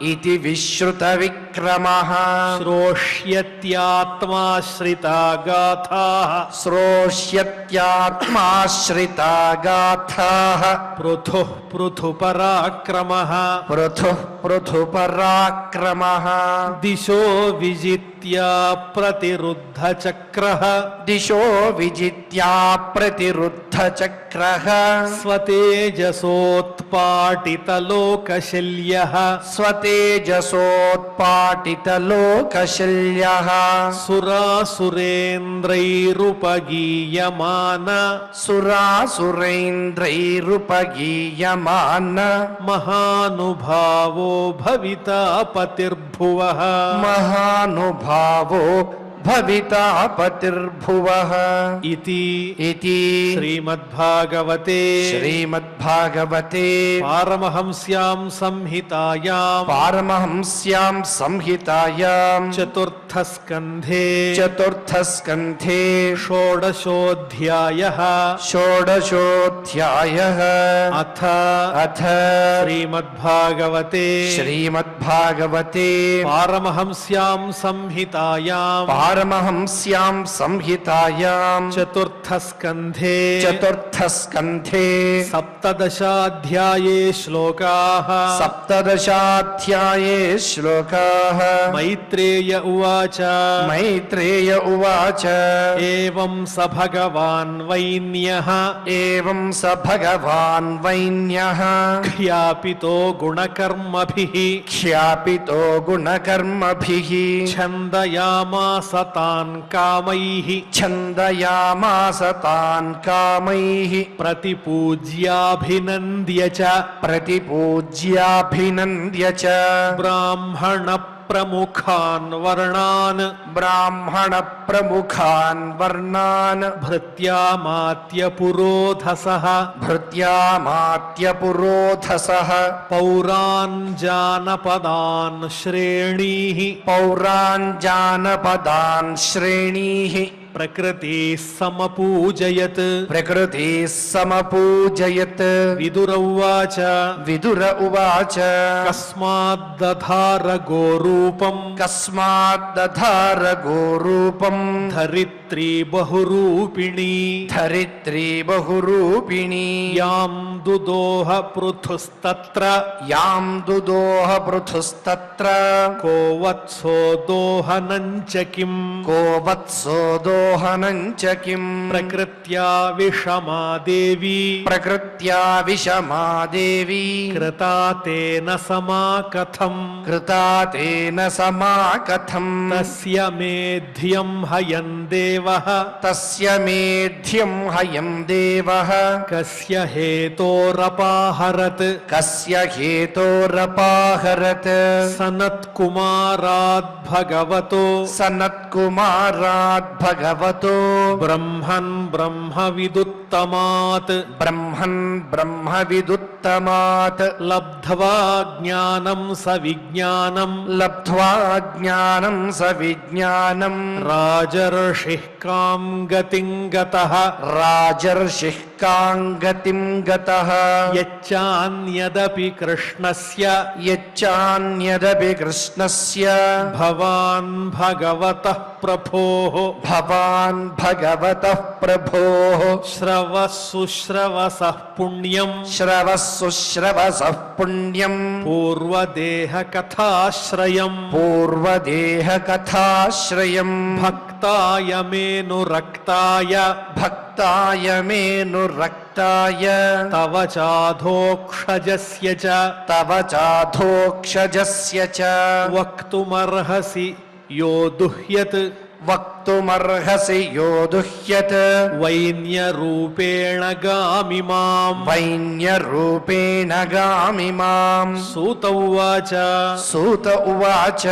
इति विश्रुतविक्रमः
श्रोष्यत्यात्माश्रिता गाथाः
श्रोष्यत्यात्माश्रिता गाथाः
पृथुः पृथुपराक्रमः
पृथुः पृथुपराक्रमः
दिशो विजित्या प्रतिरुद्धचक्रः
दिशो विजित्या प्रतिरुद्धचक्रः
स्वतेजसोत्पाटितलोकशल्यः
स्वतेजसोत्पाटितलोकशल्यः
सुरासुरेन्द्रैरुपगीयमान
सुरासुरेन्द्रैरुपगीयमान
महानुभावो भविता पतिर्भुवः
महानुभावो भविता पतिर्भुवः
इति
इति
श्रीमद्भागवते
श्रीमद्भागवते
पारमहंस्यां संहितायां
पारमहंस्यां संहितायां
चतुर्थस्कन्धे
चतुर्थस्कन्धे
षोडशोऽध्यायः
षोडशोऽध्यायः
अथ
अथ
श्रीमद्भागवते
श्रीमद्भागवते
पारमहंस्यां संहितायां
पारमहंस्यां संहितायां
चतुर्थस्कन्धे
चतुर्थस्कन्धे
सप्तदशाध्याये श्लोकाः
सप्तदशाध्याये श्लोकाः
मैत्रेय उवाच
मैत्रेय उवाच
एवं स भगवान् वैन्यः
एवं स भगवान् वैन्यः
ख्यापितो गुणकर्मभिः
ख्यापितो गुणकर्मभिः
छन्दयामास तान् कामैः
छन्दयामास तान् कामैः
प्रतिपूज्याभिनन्द्य च
प्रतिपूज्याभिनन्द्य च
ब्राह्मणप्रमुखान् वर्णान्
ब्राह्मणप्रमुखान् वर्णान्
भृत्यामात्यपुरोधसः
भृत्यामात्यपुरोधसः
पौरान् जानपदान् श्रेणीः
पौराञ्जानपदान् श्रेणीः
प्रकृतिः समपूजयत्
प्रकृतिः समपूजयत्
विदुर उवाच
विदुर उवाच
कस्माद्दधार गोरूपम्
कस्माद्दधार गोरूपम्
धरित्री बहुरूपिणी
धरित्री बहुरूपिणी
यां दुदोह पृथुस्तत्र
यां दुदोह पृथुस्तत्र
को वत्सो दोहनं च किम्
को वत्सो दोहनं च किम्
प्रकृत्या विषमा देवी
प्रकृत्या विषमा देवी
कृता तेन समा कथम्
कृता तेन समा कथम्
तस्य मेध्यं हयन् देवः
तस्य मेध्यं हयं देवः
कस्य हेतोरपाहरत्
कस्य हेतोरपाहरत्
सनत्कुमाराद् भगवतो
सनत्कुमारात् भगवतो
ब्रह्मन् ब्रह्मविदुत् బ్రహ్మవిదుత్తమాత్
బ్రహ్మన్ బ్రహ్మవిదుత్తమాత్
లబ్ధ్వా జ్ఞానం సవిజ్ఞానం
లబ్ధ్వా జ్ఞానం సవిజ్ఞానం
రాజర్షిః కాం గతిం గతః
రాజర్షిః కాం గతిం గతః
యచ్చాన్యదపి కృష్ణస్య
యచ్చాన్యదపి కృష్ణస్య
భవాన్ భగవతః ప్రభోః
భవాన్ భగవతః ప్రభోః
శ్రవస్సుశ్రవసః పుణ్యం
శ్రవస్సుశ్రవసః పుణ్యం
పూర్వదేహ కథాశ్రయం
పూర్వదేహ కథాశ్రయం
భక్తాయ మేనురక్తాయ
భక్తాయ మేనురక్తాయ
తవ చాధోక్షజస్య చ
తవ చాధోక్షజస్య చ
వక్తుమర్హసి యో దుహ్యత్
వక్తుమర్హసి యో దుహ్యత్
వైన్యరూపేణ గామి మాం
వైన్యరూపేణ గామి మాం
సూత ఉవాచ
సూత ఉవాచ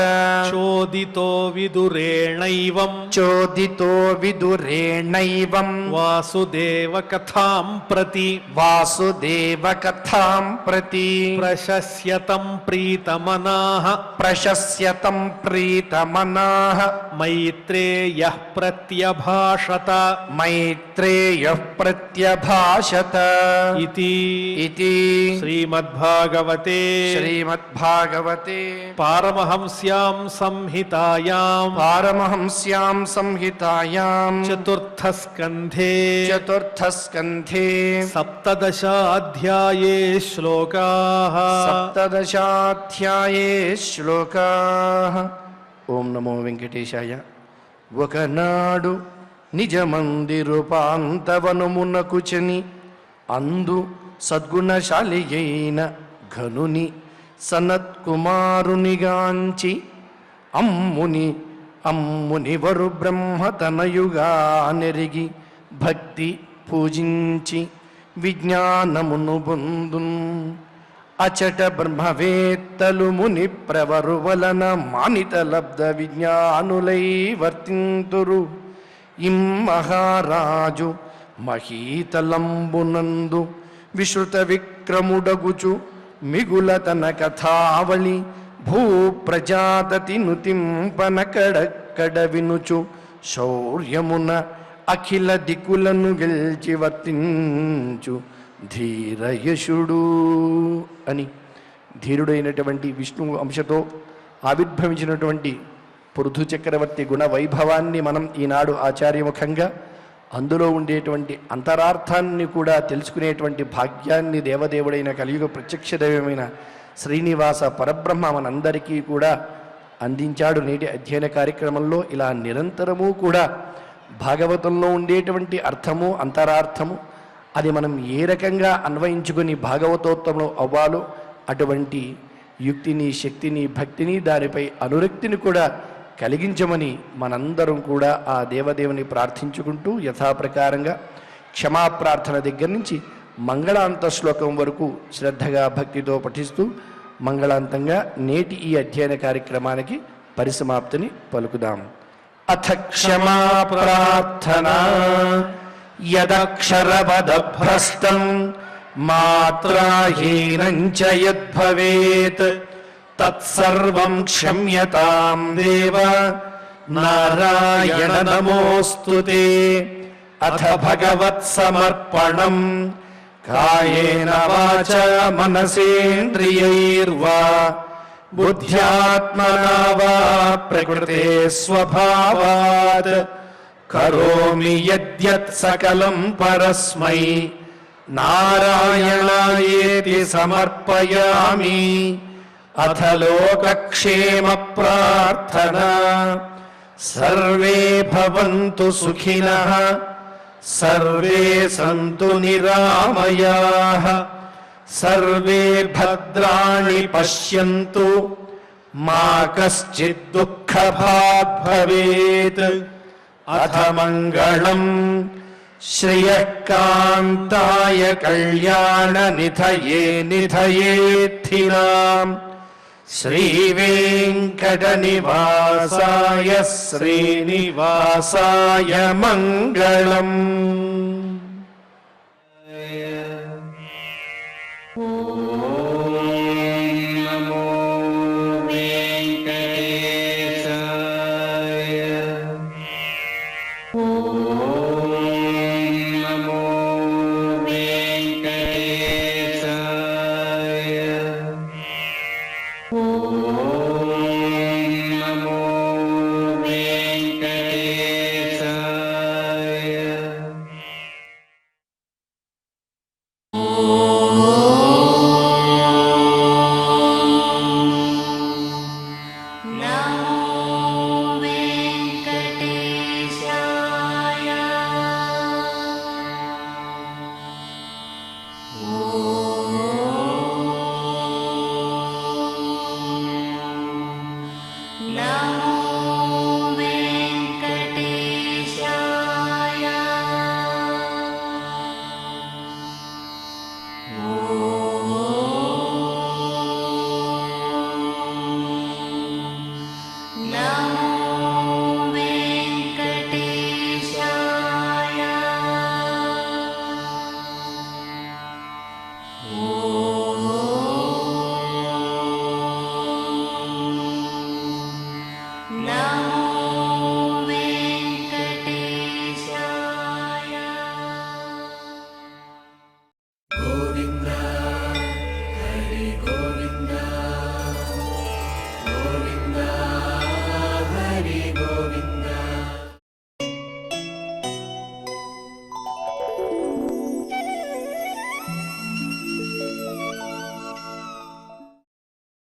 చోదితో విదురేణైవం
చోదితో విదురేణైవం
వాసుదేవ కథాం ప్రతి
వాసుదేవ కథాం ప్రతి
ప్రశస్యతం ప్రీతమనాః
ప్రశస్యతం ప్రీతమనాః
మైత్రేయః ప్రత్యభాషత
మైత్రేయః ప్రత్యభాషత
ఇతి
ఇతి
శ్రీమద్భాగవతే
శ్రీమద్భాగవతే
పారమహంస్యాం సంహితాయాం
పారమహంస్యాం సంహితాయాం
చతుర్థస్కంధే
చతుర్థస్కంధే
సప్తదశాధ్యాయే శ్లోకాః
సప్తదశాధ్యాయే శ్లోకాః. ఓం నమో వెంకటేశాయ. ఒకనాడు నిజమందిరుపాంతవనమునకు చని అందు సద్గుణశాలి అయిన ఘనుని సనత్కుమారునిగాంచి అమ్ముని వరు బ్రహ్మతనయుగా నెరిగి భక్తి పూజించి విజ్ఞానమును పొందున్. అచట బ్రహ్మవేత్తలు ముని ప్రవరు వలన మానిత లబ్ధ విజ్ఞానులై వర్తింతురు. మహారాజు మహీతలంబునందు విశ్రుత విక్రముడగుచు మిగుల తన కథావళి భూప్రజాతతి నుతింపనకడక్కడ వినుచు శౌర్యమున అఖిల దిక్కులను గెల్చి వర్తించు ధీరయశుడు అని ధీరుడైనటువంటి విష్ణువు అంశతో ఆవిర్భవించినటువంటి పృథు చక్రవర్తి గుణ వైభవాన్ని మనం ఈనాడు ఆచార్యముఖంగా అందులో ఉండేటువంటి అంతరార్థాన్ని కూడా తెలుసుకునేటువంటి భాగ్యాన్ని దేవదేవుడైన కలియుగ ప్రత్యక్ష దైవమైన శ్రీనివాస పరబ్రహ్మ మనందరికీ కూడా అందించాడు. నేటి అధ్యయన కార్యక్రమంలో ఇలా నిరంతరము కూడా భాగవతంలో ఉండేటువంటి అర్థము అంతరార్థము అది మనం ఏ రకంగా అన్వయించుకొని భాగవతోత్తములు అవ్వాలో అటువంటి యుక్తిని శక్తిని భక్తిని దానిపై అనురక్తిని కూడా కలిగించమని మనందరం కూడా ఆ దేవదేవుని ప్రార్థించుకుంటూ యథాప్రకారంగా క్షమాప్రార్థన దగ్గర నుంచి మంగళాంత శ్లోకం వరకు శ్రద్ధగా భక్తితో పఠిస్తూ మంగళాంతంగా నేటి ఈ అధ్యయన కార్యక్రమానికి పరిసమాప్తిని పలుకుదాం. అథ క్షమా ప్రార్థన యదక్షరపదభ్రష్టం మాత్రాహీనం చ యద్భవేత్ తత్సర్వం క్షమ్యతాం దేవ నారాయణ నమోస్తుతే. అథ భగవత్సమర్పణం కాయేన వాచా మనసేంద్రియైర్వా బుద్ధ్యాత్మనా వా ప్రకృతే స్వభావాత్ కరోమి యద్యత్ సకలం పరస్మై నారాయణాయేతి సమర్పయామి. అథ లోకక్షేమ ప్రార్థనా సర్వే భవంతు సుఖినః సర్వే సంతు నిరామయాః సర్వే భద్రాణి పశ్యంతు మా కశ్చిద్ దుఃఖభాగ్ భవేత్. అథ మంగళం శ్రియః కాంతాయ కళ్యాణ నిధయే నిధయేత్థినాం శ్రీవేంకటనివాసాయ శ్రీనివాసాయ మంగళం. ఓం